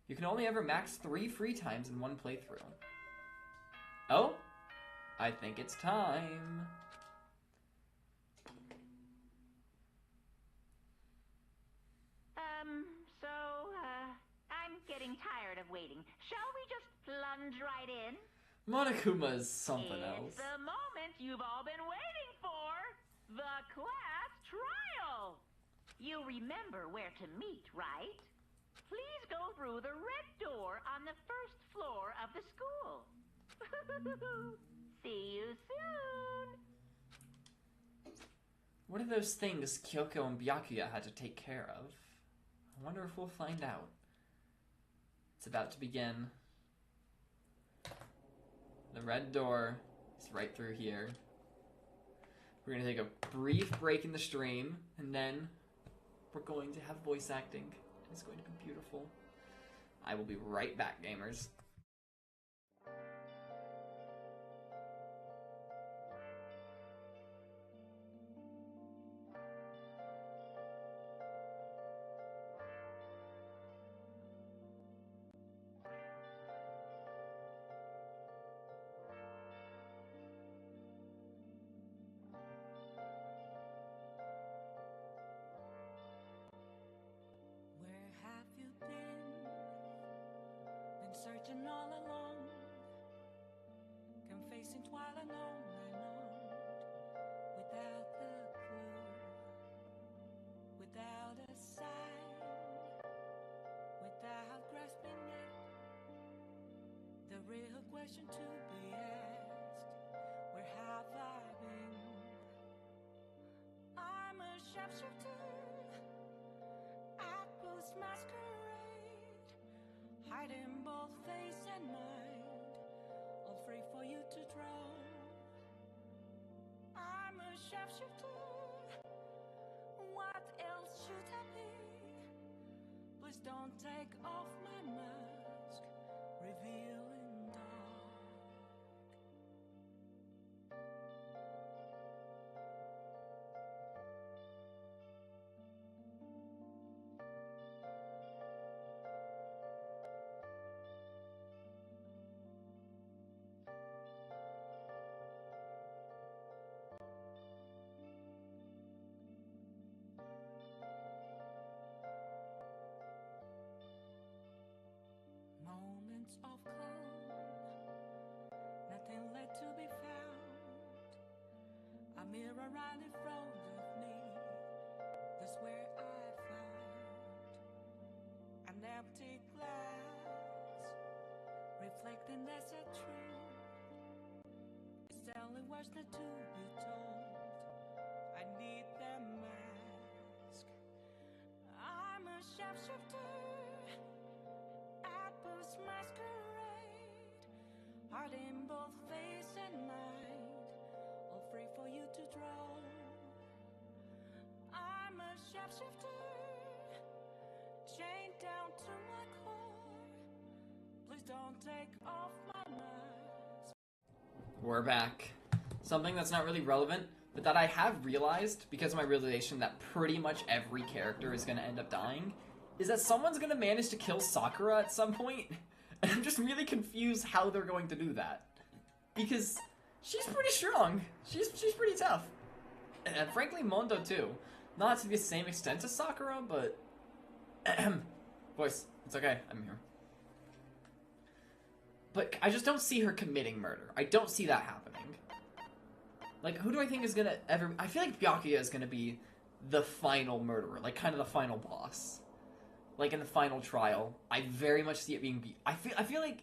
You can only ever max 3 free times in one playthrough. Oh? I think it's time. I'm getting tired of waiting. Shall we just plunge right in? Monokuma's something else. It's the moment you've all been waiting for. The class trial. You remember where to meet, right? Please go through the red door on the first floor of the school. See you soon. What are those things Kyoko and Byakuya had to take care of? I wonder if we'll find out. It's about to begin. The red door is right through here. We're going to take a brief break in the stream, and then we're going to have voice acting. It's going to be beautiful. I will be right back, gamers. Searching all along, confessing while unknown and on, without the clue, without a sign, without grasping yet, the real question to be asked, where have I been? I'm a sharpshooter, apples masquerade, hiding both face and mind, all free for you to draw. I'm a sharpshooter, what else should I be? Please don't take off my mask, revealing dark. Moments of calm, nothing left to be found. A mirror right in front of me, that's where I found an empty glass, reflecting that's a truth. It's telling words not to be told. I need the mask. I'm a sharpshooter, apples masquerade, heart in both face and mind, all free for you to draw. I'm a sharpshooter, chained down to my core. Please don't take off my mask. We're back. Something that's not really relevant, but that I have realized, because of my realization that pretty much every character is going to end up dying, is that someone's going to manage to kill Sakura at some point. And I'm just really confused how they're going to do that. Because she's pretty strong. She's pretty tough. And frankly, Mondo too. Not to the same extent as Sakura, but... Voice, it's okay, I'm here. But I just don't see her committing murder. I don't see that happening. Like, who do I think is gonna ever... I feel like Byakuya is gonna be the final murderer. Like, kind of the final boss. Like, in the final trial. I very much see it being... I feel like,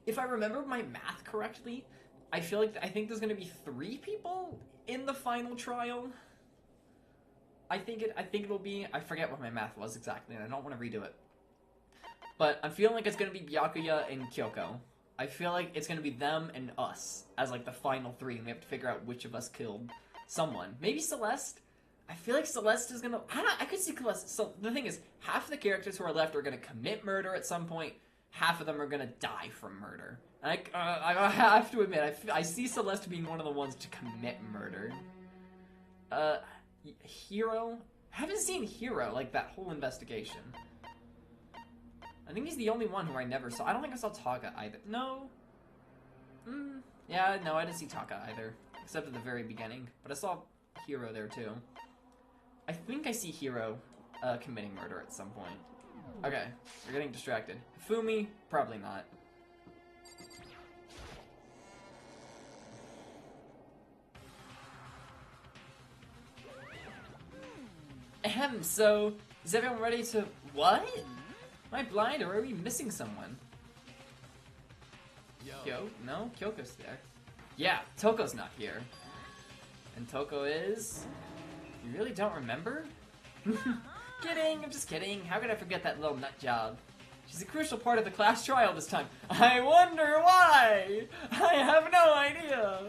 if I remember my math correctly, I think there's gonna be 3 people in the final trial. I think it'll be... I forget what my math was exactly, and I don't want to redo it. But I'm feeling like it's gonna be Byakuya and Kyoko. I feel like it's gonna be them and us as like the final 3, and we have to figure out which of us killed someone. Maybe Celeste? I feel like Celeste is gonna... I could see Celeste... So the thing is, half of the characters who are left are gonna commit murder at some point. Half of them are gonna die from murder. And I have to admit, I see Celeste being one of the ones to commit murder. Hero? I haven't seen Hero, like, that whole investigation. I think he's the only one who I never saw. I don't think I saw Taka either. No? Yeah, no, I didn't see Taka either. Except at the very beginning. But I saw Hero there, too. I think I see Hero committing murder at some point. Okay, we're getting distracted. Fumi? Probably not. Ahem, so, is everyone ready to... What? Am I blind or are we missing someone? Kyo? No? Kyoko's there. Yeah, Toko's not here. And Toko is... You really don't remember? Kidding, I'm just kidding. How could I forget that little nut job? She's a crucial part of the class trial this time. I wonder why! I have no idea!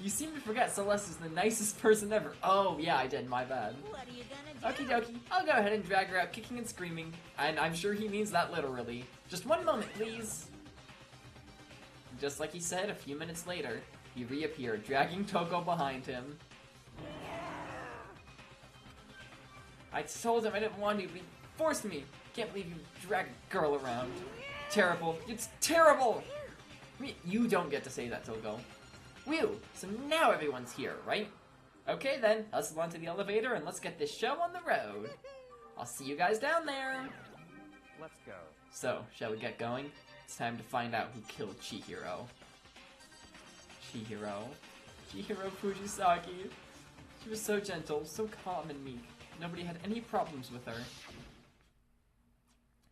You seem to forget Celeste is the nicest person ever. Oh, yeah, I did. My bad. What are you gonna do? Okie dokie. I'll go ahead and drag her out kicking and screaming. And I'm sure he means that literally. Just one moment, please. Just like he said, a few minutes later, he reappeared, dragging Toko behind him. I told him I didn't want to, but he forced me. Can't believe you drag a girl around. Terrible. It's terrible! You don't get to say that, Toko. Whew, so now everyone's here, right? Okay then, hustle onto the elevator and let's get this show on the road. I'll see you guys down there. Let's go. So, shall we get going? It's time to find out who killed Chihiro. Chihiro Fujisaki. She was so gentle, so calm and meek. Nobody had any problems with her.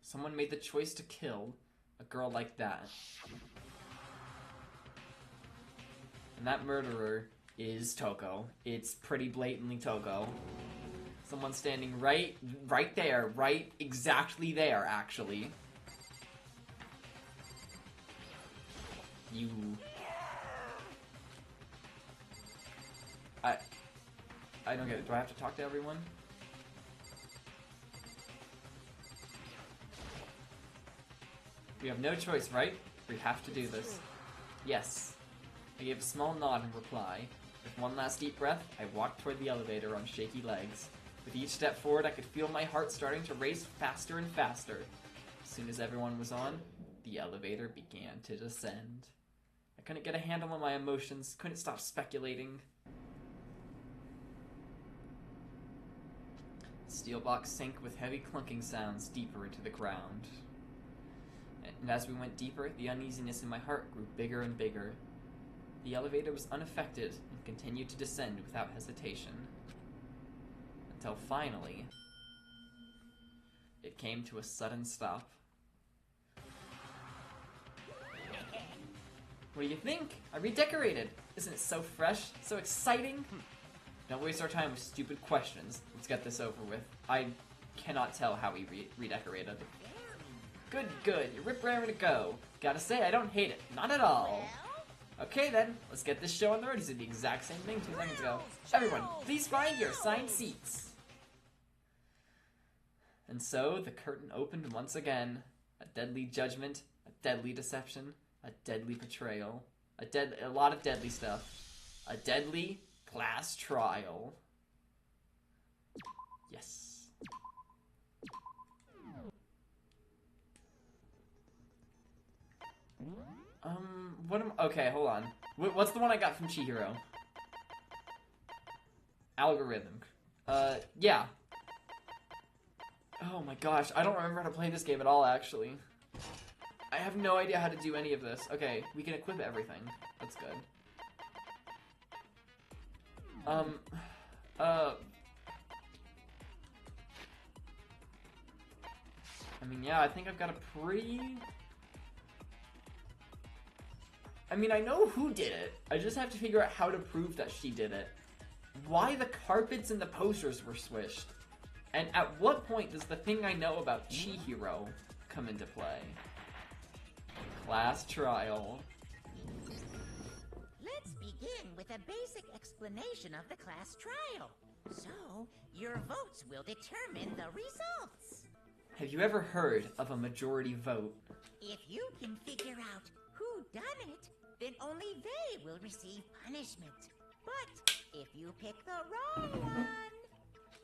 Someone made the choice to kill a girl like that. And that murderer is Toko. It's pretty blatantly Toko. Someone standing right there, right exactly there, actually. You... I don't get it. Do I have to talk to everyone? We have no choice, right? We have to do this. Yes. I gave a small nod in reply. With one last deep breath, I walked toward the elevator on shaky legs. With each step forward, I could feel my heart starting to race faster and faster. As soon as everyone was on, the elevator began to descend. I couldn't get a handle on my emotions, couldn't stop speculating. The steel box sank with heavy clunking sounds deeper into the ground. And as we went deeper, the uneasiness in my heart grew bigger and bigger. The elevator was unaffected and continued to descend without hesitation. Until finally, it came to a sudden stop. What do you think? I redecorated! Isn't it so fresh? So exciting? Don't waste our time with stupid questions. Let's get this over with. I cannot tell how we redecorated. Good, good. You're rip-raring to go. Gotta say, I don't hate it. Not at all. Okay then, let's get this show on the road. He said the exact same thing 2 seconds ago. Everyone, please find your assigned seats. And so, the curtain opened once again. A deadly judgment, a deadly deception, a deadly betrayal, a lot of deadly stuff. A deadly class trial. Yes. Okay, hold on. What's the one I got from Chihiro? Algorithm. Yeah. Oh my gosh, I don't remember how to play this game at all, actually. I have no idea how to do any of this. Okay, we can equip everything. That's good. I mean, yeah, I think I've got a pretty... I mean, I know who did it. I just have to figure out how to prove that she did it. Why the carpets and the posters were swished? And at what point does the thing I know about Chihiro come into play? Class trial. Let's begin with a basic explanation of the class trial. So, your votes will determine the results. Have you ever heard of a majority vote? If you can figure out who done it, then only they will receive punishment. But if you pick the wrong one,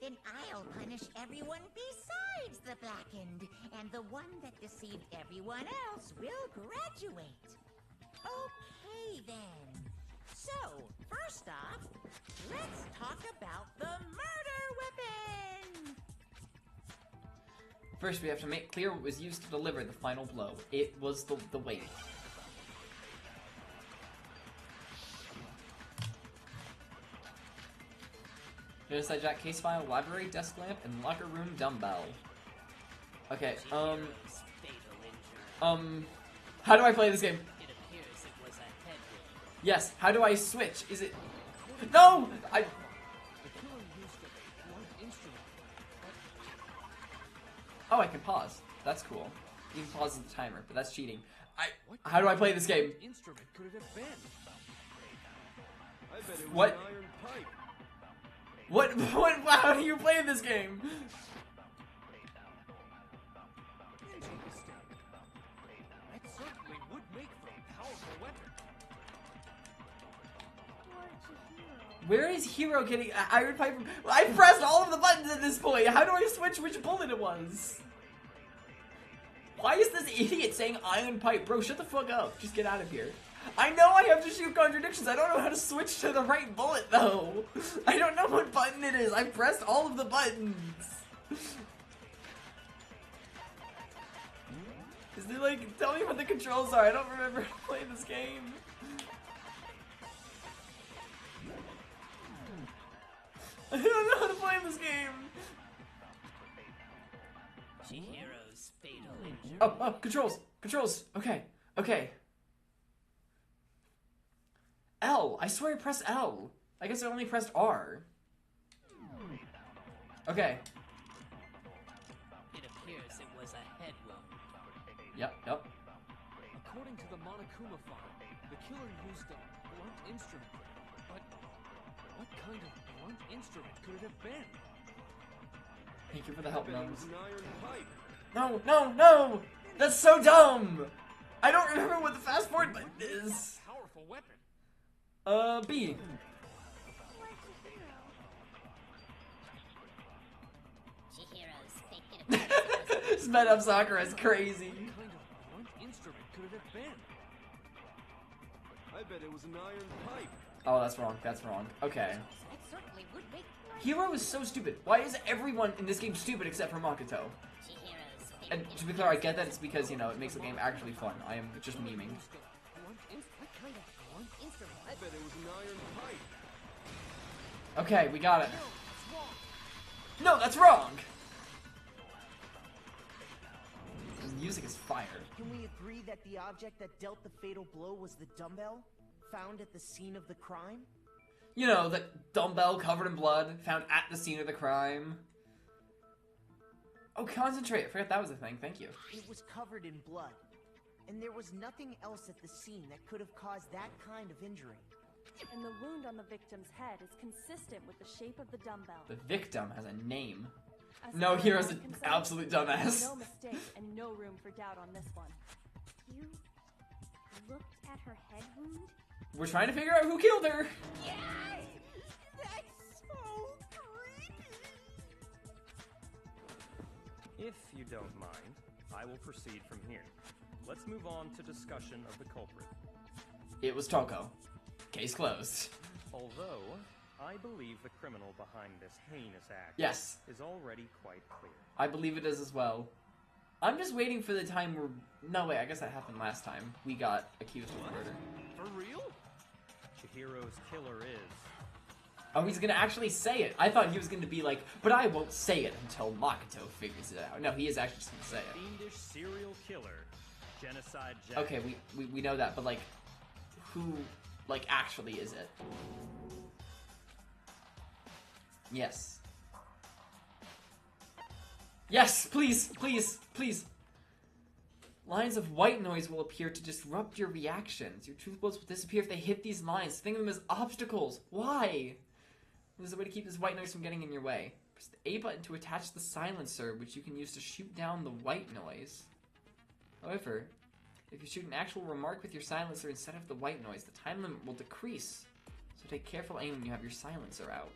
then I'll punish everyone besides the blackened, and the one that deceived everyone else will graduate. Okay then. So, first off, let's talk about the murder weapon! First, we have to make clear what was used to deliver the final blow. It was the weight. Notice hijack case file, library, desk lamp, and locker room dumbbell. Okay, how do I play this game? Yes, how do I switch? Is it... No! Oh, I can pause. That's cool. You can pause the timer, but that's cheating. How do I play this game? Instrument could it have been? I bet it was What? an iron pipe. What? How do you play this game? Interesting. That certainly would make for a powerful weapon. Where is Hero getting an iron pipe from? I pressed all of the buttons at this point. How do I switch which bullet it was? Why is this idiot saying iron pipe? Bro, shut the fuck up. Just get out of here. I know I have to shoot contradictions. I don't know how to switch to the right bullet, though. I don't know what button it is. I pressed all of the buttons. Is there, like, tell me what the controls are. I don't remember how to play this game. I don't know how to play this game. Chihiro's fatal injury. Oh, controls. Okay. L. I swear I pressed L. I guess I only pressed R. Okay. It appears it was a head wound. Yep. According to the Monokuma file, the killer used a blunt instrument. But what kind of blunt instrument could it have been? Thank you for the help, I bet it Gnomes. was an iron pipe. No! That's so dumb! I don't remember what the fast forward button is. Powerful weapon. B. Chihiro's fake Sped up Sakura is crazy. What kind of blunt instrument could it have been? I bet it was an iron pipe. Oh, that's wrong. Okay. That certainly would make Hero is so stupid. Why is everyone in this game stupid except for Makoto? Chihiro's fake And to be clear, I get that it's because, you know, it makes the game actually fun. I am just memeing. What kind of blunt instrument? I bet it was an iron pipe. Okay, we got it. No, that's wrong! The music is fire. Can we agree that the object that dealt the fatal blow was the dumbbell found at the scene of the crime? You know, the dumbbell covered in blood found at the scene of the crime. Oh, concentrate. I forgot that was a thing. Thank you. It was covered in blood, and there was nothing else at the scene that could have caused that kind of injury. And the wound on the victim's head is consistent with the shape of the dumbbell. The victim has a name. As No, far as Hero's I'm an concerned, absolute there's dumbass. No mistake and no room for doubt on this one. You looked at her head wound? We're trying to figure out who killed her. Yes! That's so creepy! If you don't mind, I will proceed from here. Let's move on to discussion of the culprit. It was Toko. Case closed. Although, I believe the criminal behind this heinous act Yes, is already quite clear. I believe it is as well. I'm just waiting for the time where... No, wait, I guess that happened last time. We got accused of murder. For real? Chihiro's killer is... Oh, he's gonna actually say it. I thought he was gonna be like, but I won't say it until Makoto figures it out. No, he is actually just gonna say it. Fiendish serial killer. Genocide Jack. Okay, we know that, but like, who, like, actually is it? Yes. Yes, please. Lines of white noise will appear to disrupt your reactions. Your truth bullets will disappear if they hit these lines. Think of them as obstacles. Why? There's a way to keep this white noise from getting in your way. Press the A button to attach the silencer, which you can use to shoot down the white noise. However, if you shoot an actual remark with your silencer instead of the white noise, the time limit will decrease. So take careful aim when you have your silencer out.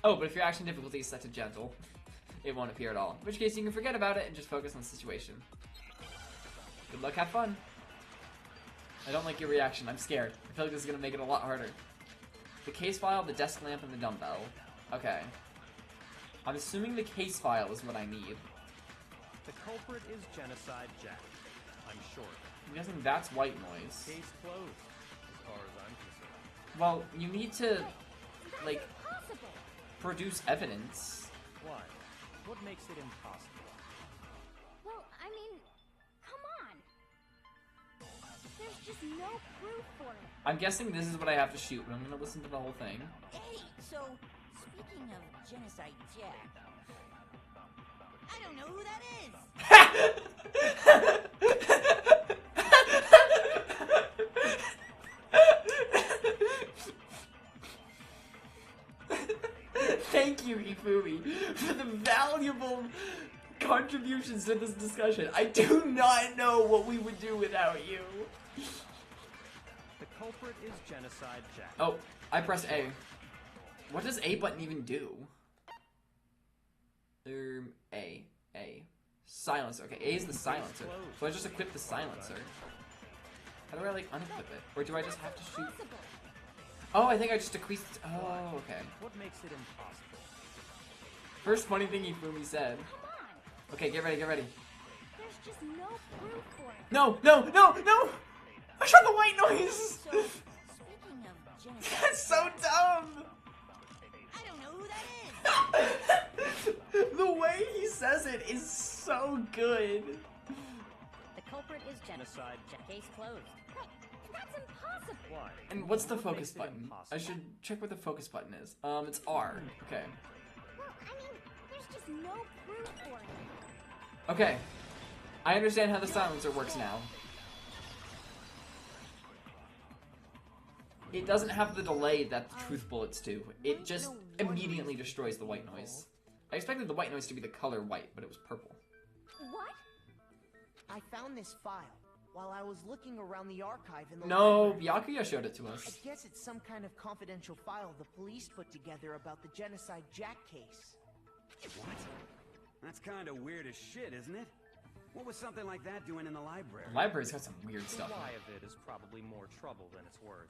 Oh, but if your action difficulty is set to gentle, it won't appear at all. In which case you can forget about it and just focus on the situation. Good luck, have fun. I don't like your reaction, I'm scared. I feel like this is gonna make it a lot harder. The case file, the desk lamp, and the dumbbell. Okay. I'm assuming the case file is what I need. The culprit is Genocide Jack. I'm sure. I'm guessing that's white noise. Case closed, as far as I'm concerned. Well, you need to, like, Impossible! produce evidence. Why? What makes it impossible? Well, I mean, come on! There's just no proof for it. I'm guessing this is what I have to shoot, but I'm gonna listen to the whole thing. Hey, so, speaking of Genocide Jack, I don't know who that is. Thank you, Ifumi, for the valuable contributions to this discussion. I do not know what we would do without you. The culprit is Genocide Jack. Oh, I press A. What does A button even do? A. Silencer. Okay, A is the silencer. So I just equip the silencer. How do I, like, unequip it? Or do I just have to shoot? Oh, I think I just decreased. Oh, okay. What makes it impossible? First funny thing Ifumi said. Okay, get ready, get ready. There's just no proof for it. No! I shot the white noise! So, speaking of genocide, That's so dumb! I don't know who that is. The way he says it is so good. The culprit is Genocide Jack. Case closed. Wait, that's impossible. Why? And what's the What focus makes it button? impossible? I should check what the focus button is. It's R. Okay. Well, I mean, there's just no proof for it. Okay. I understand how the silencer works now. It doesn't have the delay that the truth bullets do. It just immediately destroys the white noise. I expected the white noise to be the color white, but it was purple. What? I found this file while I was looking around the archive in the No, library. Byakuya showed it to I us. guess it's some kind of confidential file the police put together about the Genocide Jack case. What? That's kind of weird as shit, isn't it? What was something like that doing in the library? The library's got some weird The stuff in why it. of it is probably more trouble than it's worth.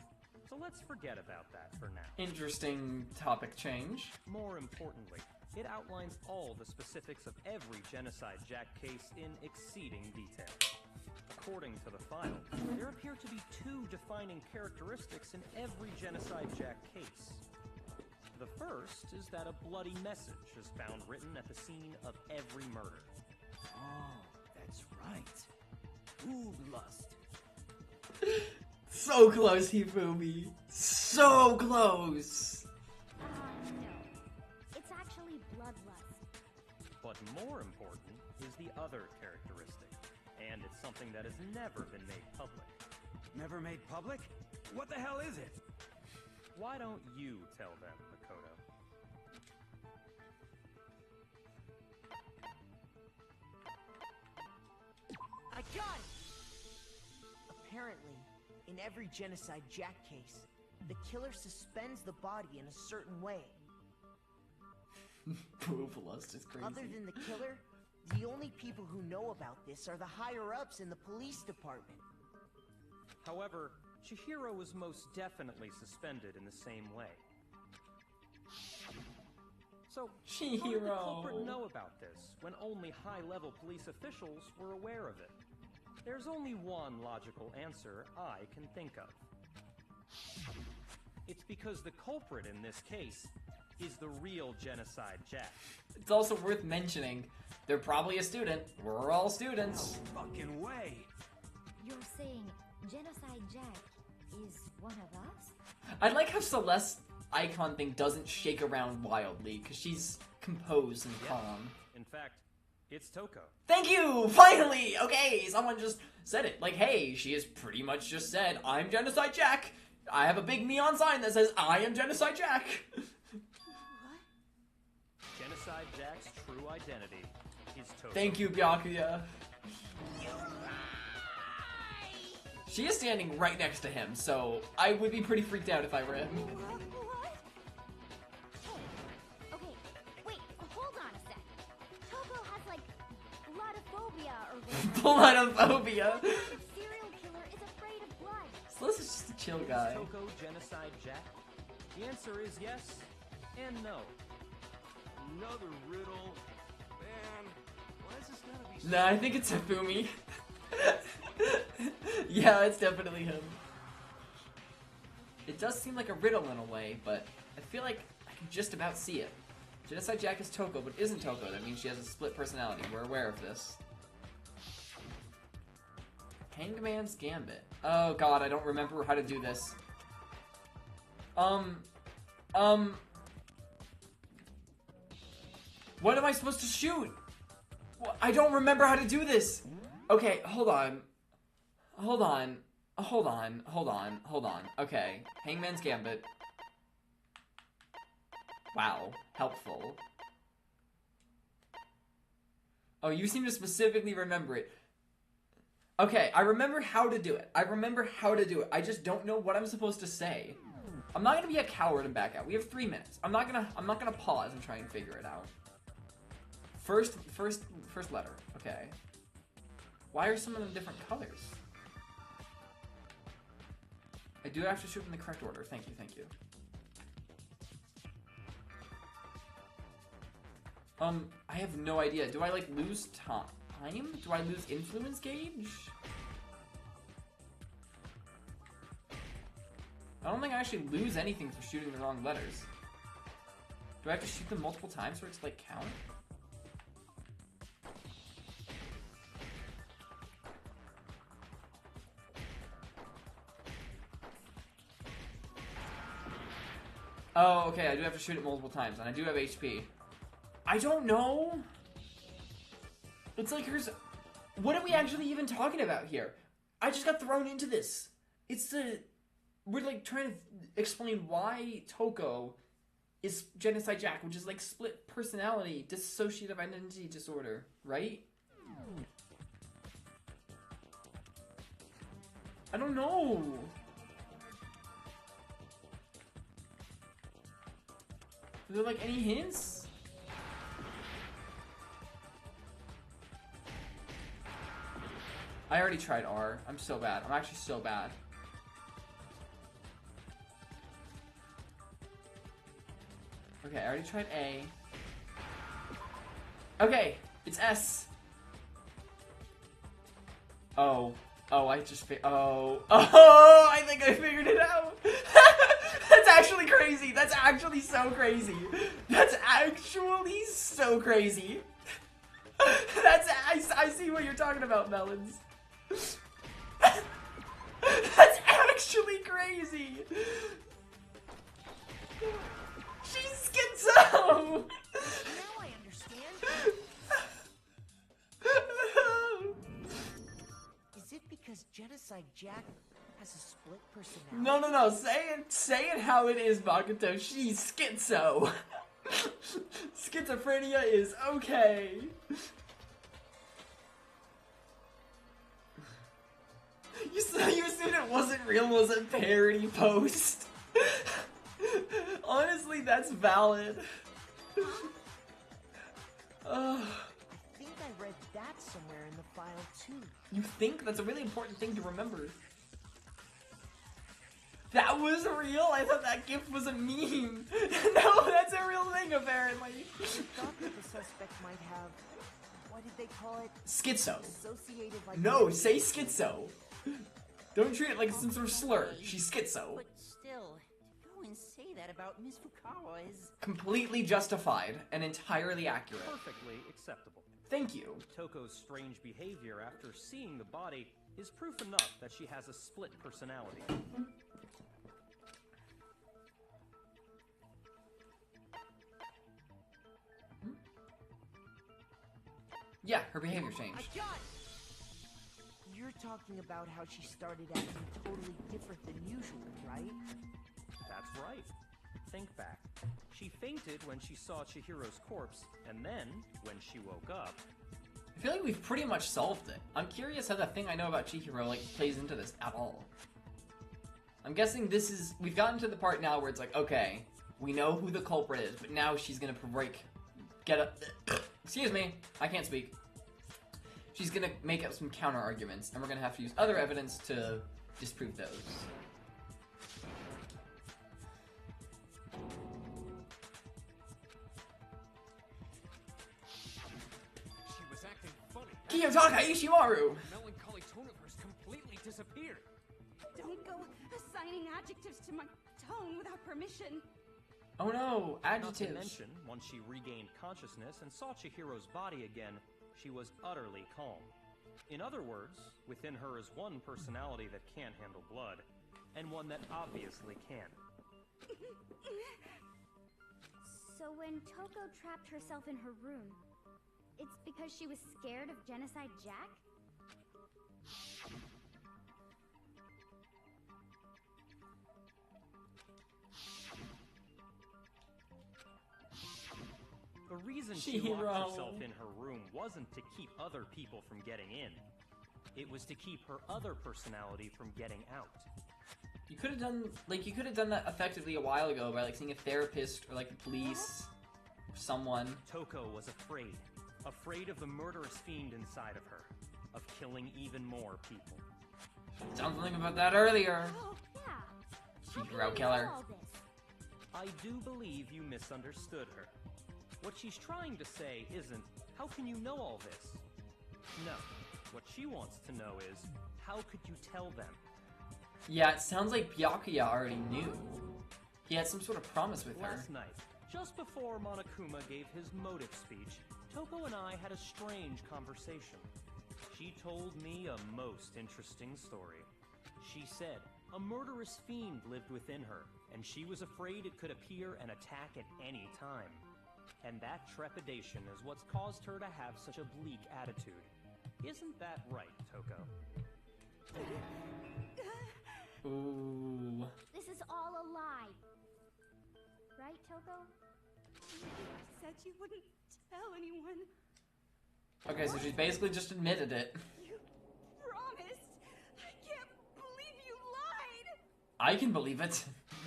So let's forget about that for now. Interesting topic change. More importantly, it outlines all the specifics of every Genocide Jack case in exceeding detail. According to the file, there appear to be two defining characteristics in every Genocide Jack case. The first is that a bloody message is found written at the scene of every murder. Oh, that's right. Ooh, lust. So close, Hifumi. So close. No. It's actually bloodlust. But more important is the other characteristic, and it's something that has never been made public. Never made public? What the hell is it? Why don't you tell them, Makoto? I got it! Apparently, in every Genocide Jack case, the killer suspends the body in a certain way. Proof lust is crazy. Other than the killer, the only people who know about this are the higher-ups in the police department. However, Chihiro was most definitely suspended in the same way. So, how did the Chihiro. culprit know about this when only high-level police officials were aware of it? There's only one logical answer I can think of. It's because the culprit in this case is the real Genocide Jack. It's also worth mentioning, they're probably a student. We're all students. No fucking way. You're saying Genocide Jack is one of us? I like how Celeste's icon thing doesn't shake around wildly, because she's composed and calm. In fact, it's Toko. Thank you! Finally! Okay, someone just said it. Like, hey, she has pretty much just said, I'm Genocide Jack. I have a big neon sign that says, I am Genocide Jack. Genocide Jack's true identity is Toko. Thank you, Byakuya. She is standing right next to him, so I would be pretty freaked out if I were him. What? Oh, okay, wait, hold on a sec. Toko has, like, blodophobia or whatever. Blodophobia. Serial killer is afraid of blood. Celeste is just a chill Is guy. Toko Genocide Jack? The answer is yes and no. Another riddle. Man, why is this gotta be so... Nah, I think it's Hifumi. Yeah, it's definitely him. It does seem like a riddle in a way, but I feel like I can just about see it. Genocide Jack is Toko, but isn't Toko. That means she has a split personality. We're aware of this. Hangman's Gambit. Oh god, I don't remember how to do this. What am I supposed to shoot? I don't remember how to do this. Okay, hold on. Okay, Hangman's Gambit. Wow, helpful. Oh, you seem to specifically remember it. Okay, I remember how to do it. I just don't know what I'm supposed to say. I'm not gonna be a coward and back out. We have 3 minutes. I'm not gonna pause and try and figure it out. First letter. Okay. Why are some of them different colors? I do have to shoot in the correct order. Thank you. I have no idea. Do I like lose time? Do I lose influence gauge? I don't think I actually lose anything for shooting the wrong letters. Do I have to shoot them multiple times for it to like count? Oh, okay, I do have to shoot it multiple times, and I do have HP. I don't know. It's like, what are we actually even talking about here? I just got thrown into this. We're like trying to explain why Toko is Genocide Jack, which is like split personality, dissociative identity disorder, right? I don't know. Are there like any hints? I already tried R. I'm so bad. I'm actually so bad. Okay, I already tried A. Okay, it's S. Oh, I just I think I figured it out. That's actually crazy. That's actually so crazy. I see what you're talking about, Melons. That's actually crazy. She's schizo. Now I understand. Is it because Genocide Jack has a split personality? No. Say it how it is, Makoto. She's schizo. Schizophrenia is okay. You assumed it wasn't real, was a parody post. Honestly, that's valid. I think I read that somewhere in the file too. You think? That's a really important thing to remember. That was real? I thought that GIF was a meme. No, that's a real thing apparently. I thought that the suspect might have, what did they call it? Schizo. Associative No, say schizo. Don't treat it like some sort of slur. She's schizo. But still, to go and say that about Miss Fukawa is... completely justified and entirely accurate. Perfectly acceptable. Thank you. Toko's strange behavior after seeing the body is proof enough that she has a split personality. Yeah, her behavior changed. You're talking about how she started acting totally different than usual, right? That's right. Think back. She fainted when she saw Chihiro's corpse, and then, when she woke up... I feel like we've pretty much solved it. I'm curious how the thing I know about Chihiro, like, plays into this at all. I'm guessing we've gotten to the part now where it's like, okay, we know who the culprit is, but now she's gonna excuse me, I can't speak. She's gonna make up some counter arguments, and we're gonna have to use other evidence to disprove those. She was acting funny. Kiyotaka Ishimaru! The melancholy tone of hers completely disappeared. Don't go assigning adjectives to my tone without permission. Oh no, adjectives. Not to mention, once she regained consciousness and saw Chihiro's body again, she was utterly calm. In other words, within her is one personality that can't handle blood, and one that obviously can. So when Toko trapped herself in her room, it's because she was scared of Genocide Jack? The reason she locked herself in her room wasn't to keep other people from getting in. It was to keep her other personality from getting out. You could have done that effectively a while ago by like seeing a therapist or like the police or someone. Toko was afraid of the murderous fiend inside of her, of killing even more people. Something about that earlier. Oh, yeah. Chihiro killer. I do believe you misunderstood her. What she's trying to say isn't, how can you know all this? No. What she wants to know is, how could you tell them? Yeah, it sounds like Byakuya already knew. He had some sort of promise with her. Last night, just before Monokuma gave his motive speech, Toko and I had a strange conversation. She told me a most interesting story. She said a murderous fiend lived within her, and she was afraid it could appear and attack at any time. And that trepidation is what's caused her to have such a bleak attitude. Isn't that right, Toko? Ooh. This is all a lie. Right, Toko? You said you wouldn't tell anyone. Okay, so she's basically just admitted it. You promised. I can't believe you lied. I can believe it.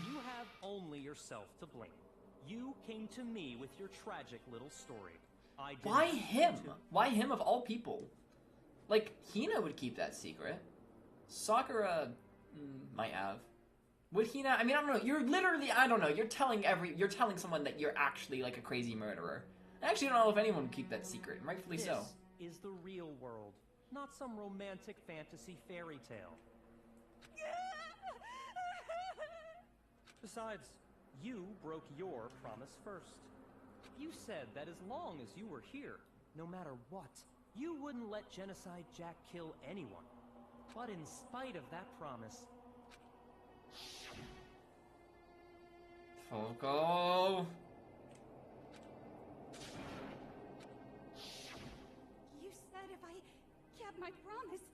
You have only yourself to blame. You came to me with your tragic little story. I didn't. Why him? Why him of all people? Like, Hina would keep that secret. Sakura might have. Would Hina? I mean, I don't know. You're literally, I don't know. You're telling someone that you're actually like a crazy murderer. I actually don't know if anyone would keep that secret. Rightfully so. This is the real world, not some romantic fantasy fairy tale. Besides, you broke your promise first. You said that as long as you were here, no matter what, you wouldn't let Genocide Jack kill anyone. But in spite of that promise... Toko! You said if I kept my promise,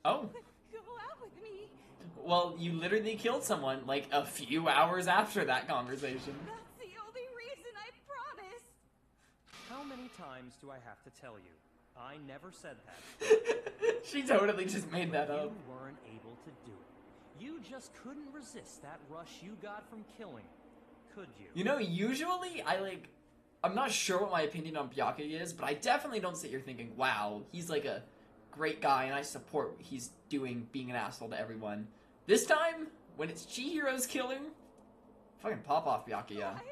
Oh. you would go out with me. Well, you literally killed someone like a few hours after that conversation. That's the only reason I promised. How many times do I have to tell you? I never said that. She totally just made that up. You weren't able to do it. You just couldn't resist that rush you got from killing. Could you? You know, usually I'm not sure what my opinion on Byakuya is, but I definitely don't sit here thinking, wow, he's like a great guy and I support what he's doing, being an asshole to everyone. This time, when it's Chihiro's killing, fucking pop off Byakuya. I tried.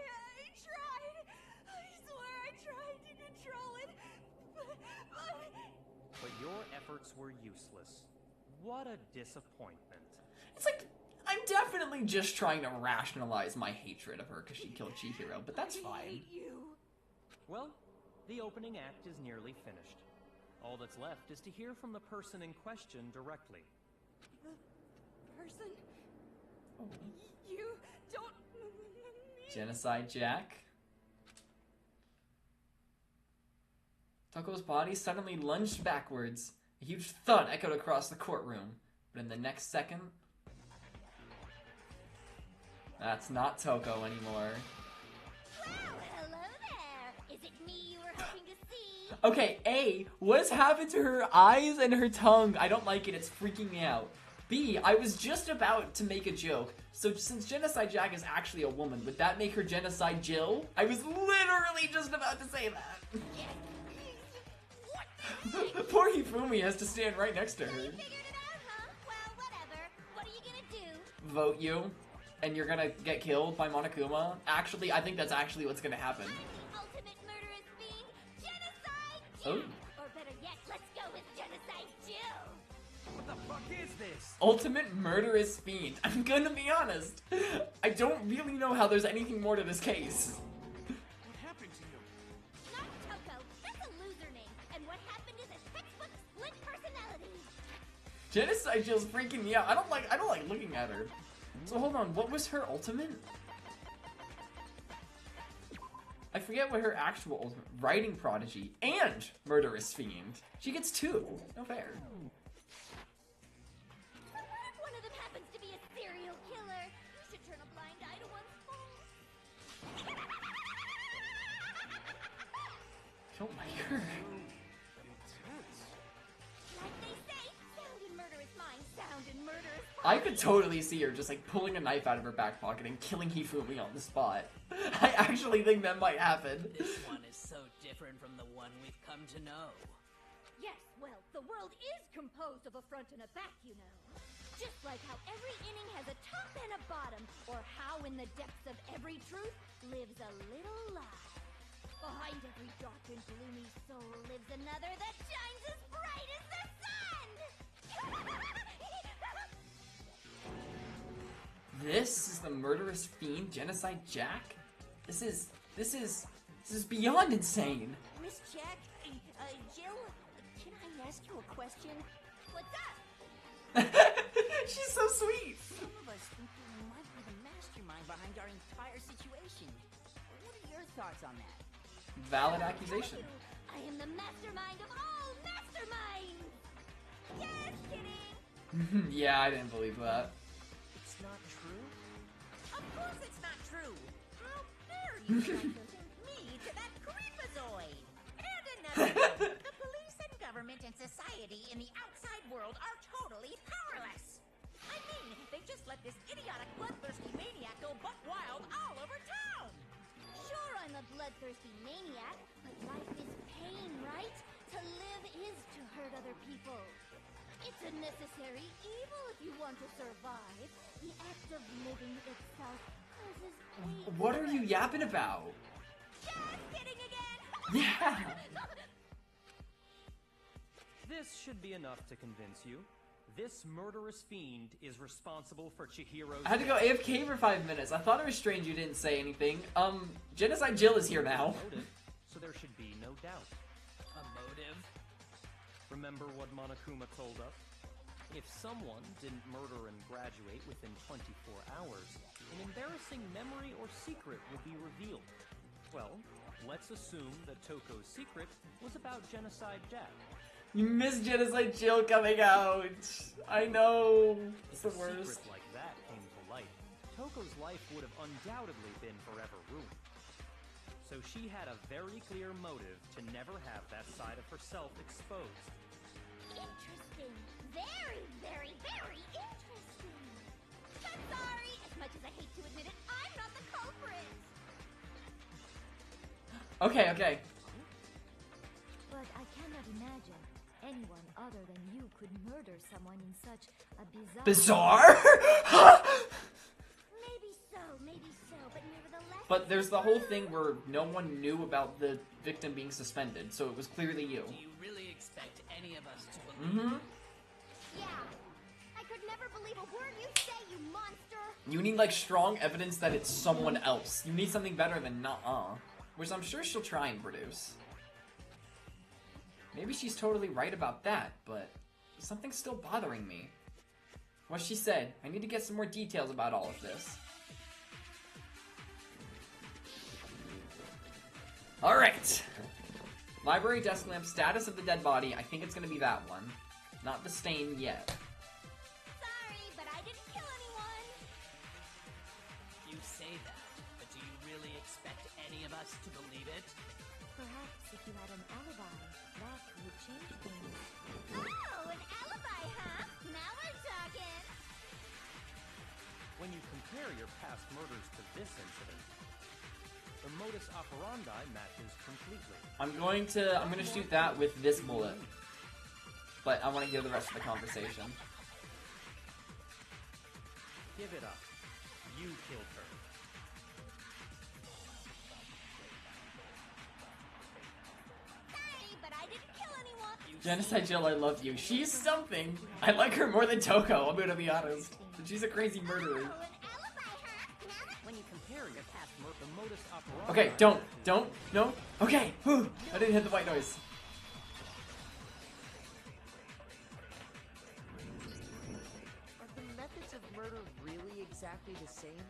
I swear I tried to control it. But your efforts were useless. What a disappointment. It's like, I'm definitely just trying to rationalize my hatred of her because she killed Chihiro, but that's fine. I hate you. Well, the opening act is nearly finished. All that's left is to hear from the person in question directly. The person? You don't mean... Genocide Jack? Toko's body suddenly lunged backwards. A huge thud echoed across the courtroom. But in the next second... That's not Toko anymore. Well, hello there. Is it me you were hoping to see? Okay, A, what's happened to her eyes and her tongue? I don't like it, it's freaking me out. B, I was just about to make a joke. So since Genocide Jack is actually a woman, would that make her Genocide Jill? I was literally just about to say that. Poor Hifumi has to stand right next to her. You figured it out, huh? Well, whatever. What are you gonna do? Vote you, and you're gonna get killed by Monokuma? Actually, I think that's actually what's gonna happen. I'm the ultimate murderous fiend, Genocide Oh. Jill! Or better yet, let's go with Genocide Jill! What the fuck is this? Ultimate murderous fiend. I'm gonna be honest. I don't really know how there's anything more to this case. What happened to you? Not Toko. That's a loser name. And what happened is a textbook split personality. Genocide Jill's freaking me out. I don't like looking at her. So hold on, what was her ultimate? I forget what her actual writing prodigy and murderous fiend. She gets 2. No fair. What if one of them happens to be a serial killer? You should turn a blind eye to one's faults. Don't like her. Like they say, sound in murderous mind, sound in murderous heart. I could totally see her just like pulling a knife out of her back pocket and killing Hifumi on the spot. I actually think that might happen. This one is so different from the one we've come to know. Yes, well, the world is composed of a front and a back, you know. Just like how every inning has a top and a bottom, or how in the depths of every truth lives a little lie. Behind every dark and gloomy soul lives another that shines as bright as the sun! This is the murderous fiend Genocide Jack? This is beyond insane. Miss Jack, Jill, can I ask you a question? What's up? She's so sweet. Some of us think you might be the mastermind behind our entire situation. What are your thoughts on that? Valid accusation. I am the mastermind of all masterminds! Just kidding! Yeah, I didn't believe that. It's not true? Of course it's not true! How dare you try to link me to that creepazoid! And another thing, the police and government and society in the outside world are totally powerless! I mean, they just let this idiotic bloodthirsty maniac go buck wild all over town! Sure, I'm a bloodthirsty maniac, but life is pain, right? To live is to hurt other people. It's a necessary evil if you want to survive. The act of living itself causes pain. What are you yapping about? Just kidding again! Yeah! This should be enough to convince you. This murderous fiend is responsible for Chihiro's... I had to go AFK for 5 minutes. I thought it was strange you didn't say anything. Genocide Jill is here now. Motive, so there should be no doubt. A motive? Remember what Monokuma told us? If someone didn't murder and graduate within 24 hours, an embarrassing memory or secret would be revealed. Well, let's assume that Toko's secret was about Genocide Jack. You missed Genocide Jill coming out. I know. It's the worst. If a secret like that came to light, Toko's life would have undoubtedly been forever ruined. So she had a very clear motive to never have that side of herself exposed. Interesting. Very, very, very interesting. But sorry, as much as I hate to admit it, I'm not the culprit. Okay. But I cannot imagine anyone other than you could murder someone in such a Bizarre? Maybe so, but nevertheless... But there's the whole thing where no one knew about the victim being suspended, so it was clearly you. Do you really expect any of us to believe? Mm-hmm. Yeah. I could never believe a word you say, you monster! You need, like, strong evidence that it's someone else. You need something better than nuh-uh. Which I'm sure she'll try and produce. Maybe she's totally right about that, but something's still bothering me. What she said, I need to get some more details about all of this. Alright! Library desk lamp, status of the dead body. I think it's gonna be that one. Not the stain yet. Sorry, but I didn't kill anyone! You say that, but do you really expect any of us to believe it? Perhaps if you had an alibi, that would change things. Oh, an alibi, huh? Now we're talking! When you compare your past murders to this incident, the modus operandi matches completely. I'm gonna shoot that with this bullet. But I want to hear the rest of the conversation. Give it up. You killed her. Sorry, but I didn't kill anyone! Genocide Jill, I love you. She's something. I like her more than Toko, I'm gonna be honest. She's a crazy murderer. When you compare your past murder, the modus operandi... Okay, don't, no. Okay, whew, I didn't hit the white noise. Are the methods of murder really exactly the same?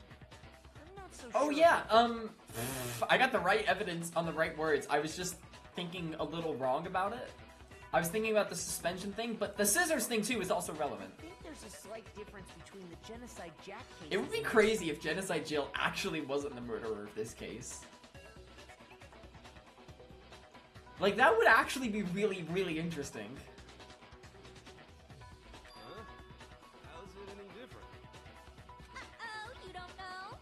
I'm not so Oh sure. yeah, I got the right evidence on the right words. I was just thinking a little wrong about it. I was thinking about the suspension thing, but the scissors thing too is also relevant. I think there's a slight difference between the Genocide Jack case. It would be crazy if Genocide Jill actually wasn't the murderer of this case. Like, that would actually be really, really interesting. Huh? How's it any different? Uh-oh, you don't know?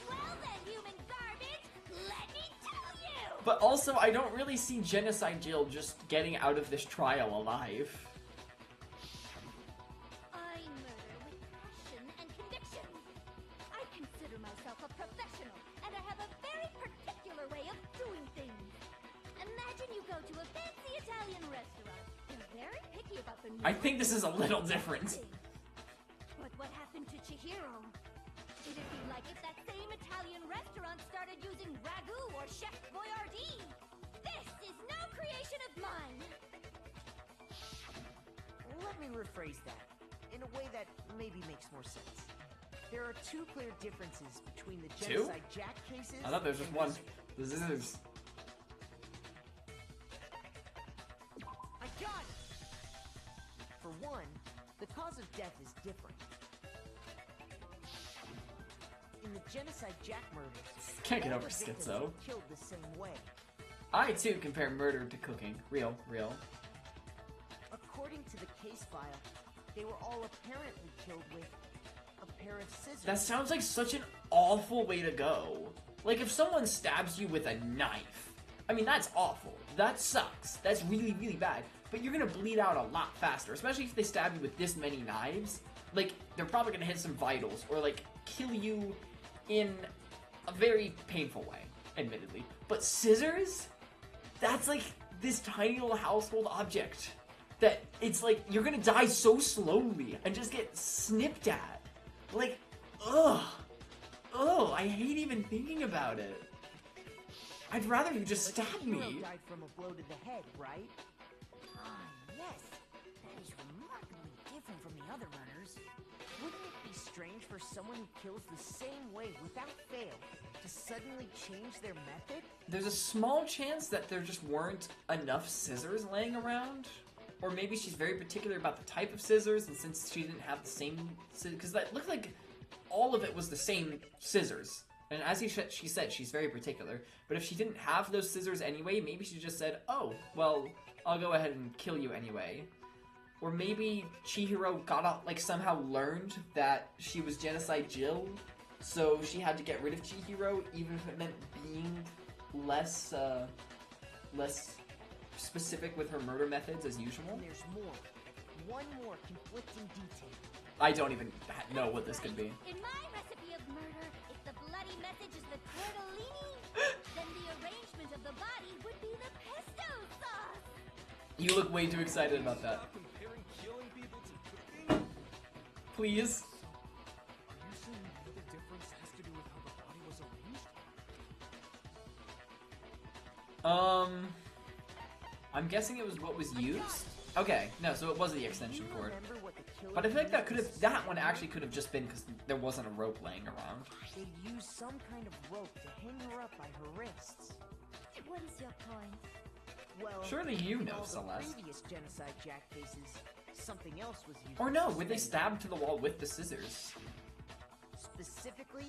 Well then, human garbage, let me tell you! But also, I don't really see Genocide Jill just getting out of this trial alive. I murder with passion and conviction. I consider myself a professional, and I have a very particular way of doing things. Imagine you go to a fancy Italian restaurant. They're very picky about the I think this is a little different. But what happened to Chihiro? It'd be like if that same Italian restaurant started using ragu or Chef Boyardee. This is no creation of mine. Let me rephrase that in a way that maybe makes more sense. There are two clear differences between the Two? Genocide Jack cases. I thought there was just and one. this The scissors. I got it! For one, the cause of death is different. In the Genocide Jack murders, Can't get all over the victims schizo. were killed the same way. I too compare murder to cooking. Real. According to the case file, they were all apparently killed with a pair of scissors. That sounds like such an awful way to go. Like, if someone stabs you with a knife, I mean, that's awful. That sucks. That's really, really bad. But you're gonna bleed out a lot faster, especially if they stab you with this many knives. Like, they're probably gonna hit some vitals, or, like, kill you in a very painful way, admittedly. But scissors? That's like this tiny little household object that it's like you're gonna die so slowly and just get snipped at. Like, ugh. I hate even thinking about it. I'd rather you just But stab Chihiro me. died from a blow to the head, right? Ah, yes. That is remarkably different from the other murders. Wouldn't it be strange for someone who kills the same way without fail to suddenly change their method? There's a small chance that there just weren't enough scissors laying around. Or maybe she's very particular about the type of scissors, and since she didn't have the same scissors, because that looked like all of it was the same scissors. And as she said, she's very particular. But if she didn't have those scissors anyway, maybe she just said, oh, well, I'll go ahead and kill you anyway. Or maybe Chihiro got out, like, somehow learned that she was Genocide Jill, so she had to get rid of Chihiro, even if it meant being less specific with her murder methods as usual. And there's more. One more conflicting detail. I don't even know what this could be. In my recipe of murder, if the bloody message is the tortellini, then the arrangement of the body would be the pesto sauce. You look way too excited about that. Stop comparing killing people to cooking? Please. Are you saying the other difference has to do with how the body was arranged? I'm guessing it was what was used? Okay, no, so it was the extension cord. But I feel like that one actually could have just been because there wasn't a rope laying around. They used some kind of rope to hang her up by her wrists. What is your point? Well, Surely you in know, all the Celeste. previous Genocide Jack cases, something else was used. Or to no, were they suspend stabbed to the wall with the scissors? Specifically,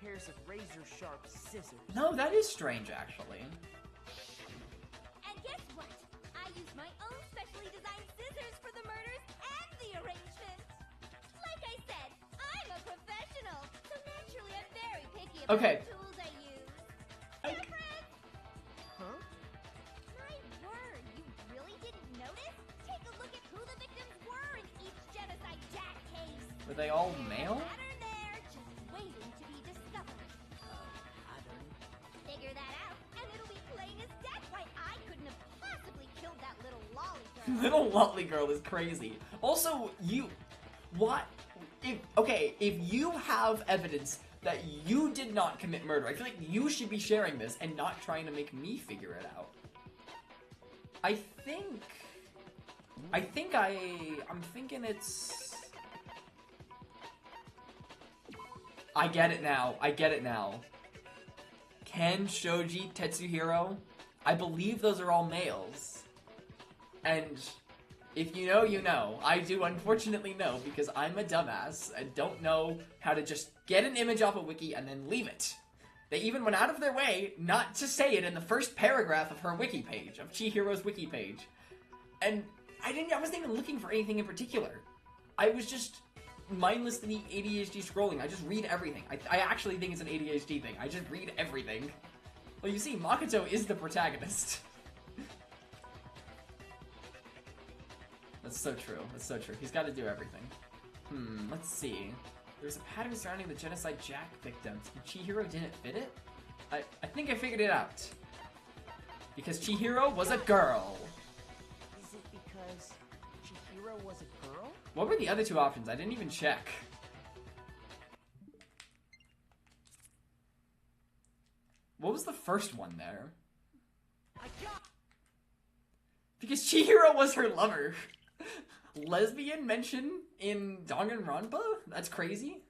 pairs of razor-sharp scissors. No, that is strange, actually. And guess what? I used my own specially designed scissors for the murders and the arrangement. Like I said, I'm a professional, so naturally I'm very picky about Okay. the tools I use. I- Different? Huh? My word, you really didn't notice? Take a look at who the victims were in each Genocide Jack case. Were they all There's a male? pattern there, just waiting to be discovered. Pattern. Figure that out, and it'll be plain as death why I couldn't have possibly killed that little lolly girl. Little Watley girl is crazy. Also, if you have evidence that you did not commit murder, I feel like you should be sharing this and not trying to make me figure it out. I'm thinking it's... I get it now. I get it now. Ken, Shoji, Tetsuhiro, I believe those are all males. And if you know, you know. I do unfortunately know because I'm a dumbass and don't know how to just get an image off a wiki and then leave it. They even went out of their way not to say it in the first paragraph of her wiki page, of Chihiro's wiki page. And I wasn't even looking for anything in particular. I was just mindlessly ADHD scrolling. I just read everything. I actually think it's an ADHD thing. I just read everything. Well, you see, Makoto is the protagonist. That's so true. That's so true. He's got to do everything. Let's see. There's a pattern surrounding the genocide Jack victims. Chihiro didn't fit it? I think I figured it out. Because Chihiro was a girl. Is it because Chihiro was a girl? What were the other two options? I didn't even check. What was the first one there? Because Chihiro was her lover. Lesbian mention in Danganronpa? That's crazy.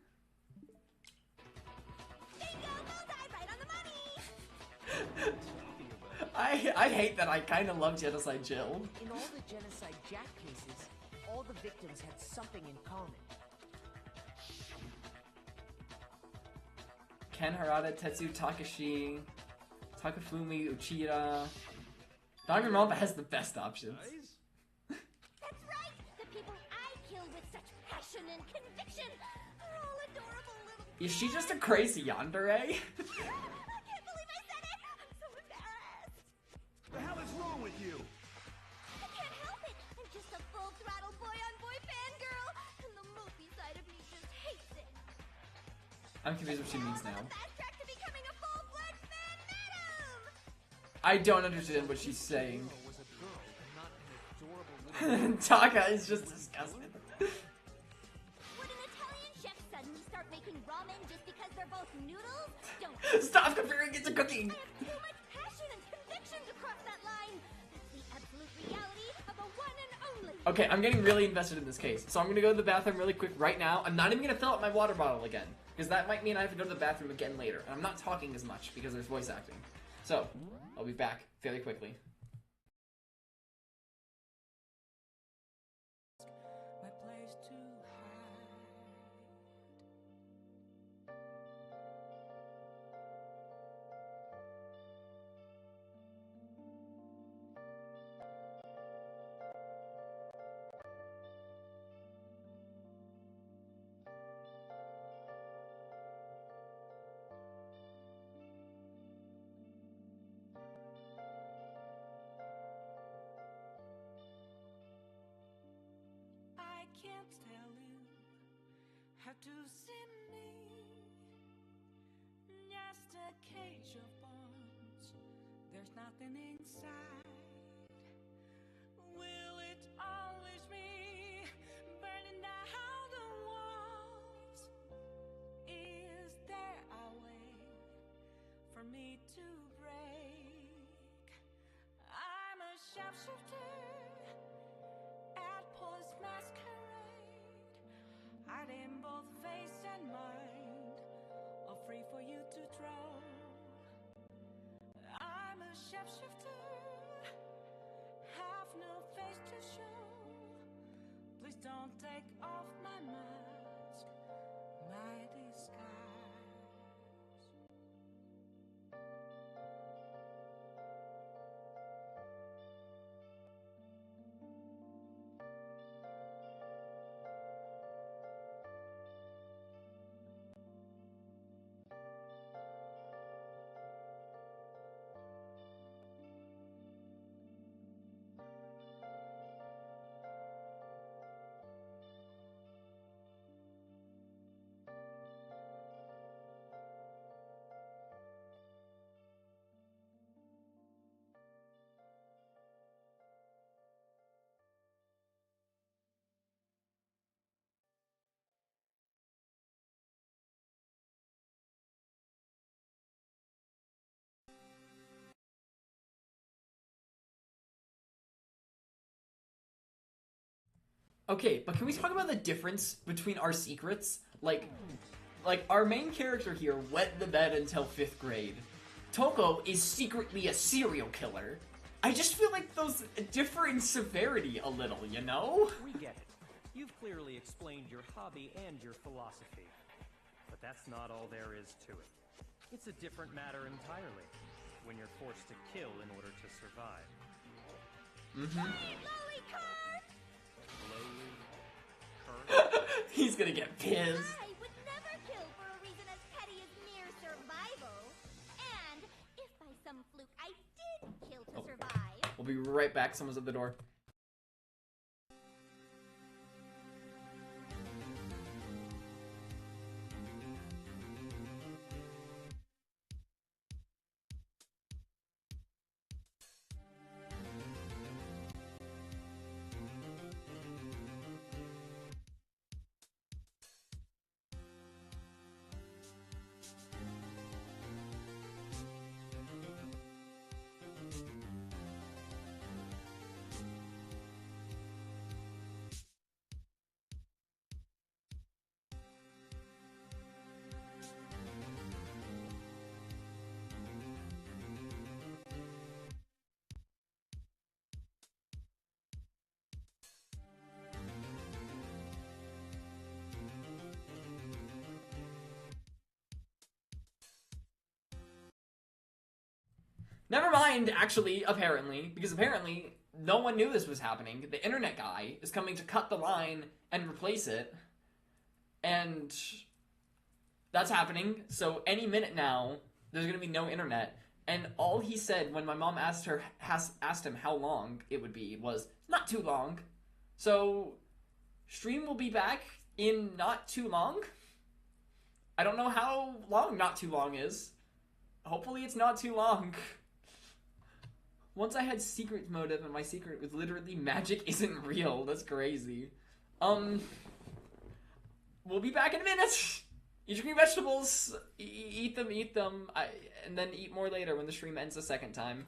I hate that I kind of love Genocide Jill. In all the Genocide Jack cases, all the victims had something in common. Ken, Harada, Tetsu, Takashi, Takafumi, Uchida. Danganronpa has the best options. That's right! The people I kill with such passion and conviction are all adorable little... Is she just a crazy yandere? I can't believe I said it! I'm so embarrassed! The hell is wrong with you? I can't help it! I'm just a full-throttle boy-on-boy fangirl, and the movie side of me just hates it. I'm confused what she means now. Fast track to becoming a full-fledged fan madam! I don't understand what she's saying. Taka is just disgusted. Would an Italian chef suddenly start making ramen just because they're both noodles? Don't Stop comparing it to cooking! I have too much passion and conviction to cross that line. That's the absolute reality of a one and only. Okay, I'm getting really invested in this case. So I'm gonna go to the bathroom really quick right now. I'm not even gonna fill up my water bottle again. Because that might mean I have to go to the bathroom again later. And I'm not talking as much because there's voice acting. So, I'll be back fairly quickly. My place to hide. I can't tell you how to see me. Just a cage of bones. There's nothing inside. Will it always be burning down the walls? Is there a way for me to break? I'm a sharpshooter at Paul's masquerade, hiding both face and mind, all free for you to throw. I'm a shapeshifter, have no face to show. Please don't take off my mask, my disguise. Okay, but can we talk about the difference between our secrets? Like, Like, our main character here wet the bed until 5th grade. Toko is secretly a serial killer. I just feel like those differ in severity a little, you know? We get it. You've clearly explained your hobby and your philosophy. But that's not all there is to it. It's a different matter entirely, when you're forced to kill in order to survive. He's gonna get pissed. I would never kill for a reason as petty as mere survival. And if by some fluke I did kill to survive... We'll be right back. Someone's at the door. Never mind, actually, apparently, because apparently no one knew this was happening. The internet guy is coming to cut the line and replace it. And that's happening, so any minute now, there's gonna be no internet. And all he said when my mom asked him how long it would be was, not too long. So, stream will be back in not too long? I don't know how long not too long is. Hopefully it's not too long. Once I had secret motive and my secret was literally magic isn't real. That's crazy. We'll be back in a minute. Eat your green vegetables. Eat them. And then eat more later when the stream ends the second time.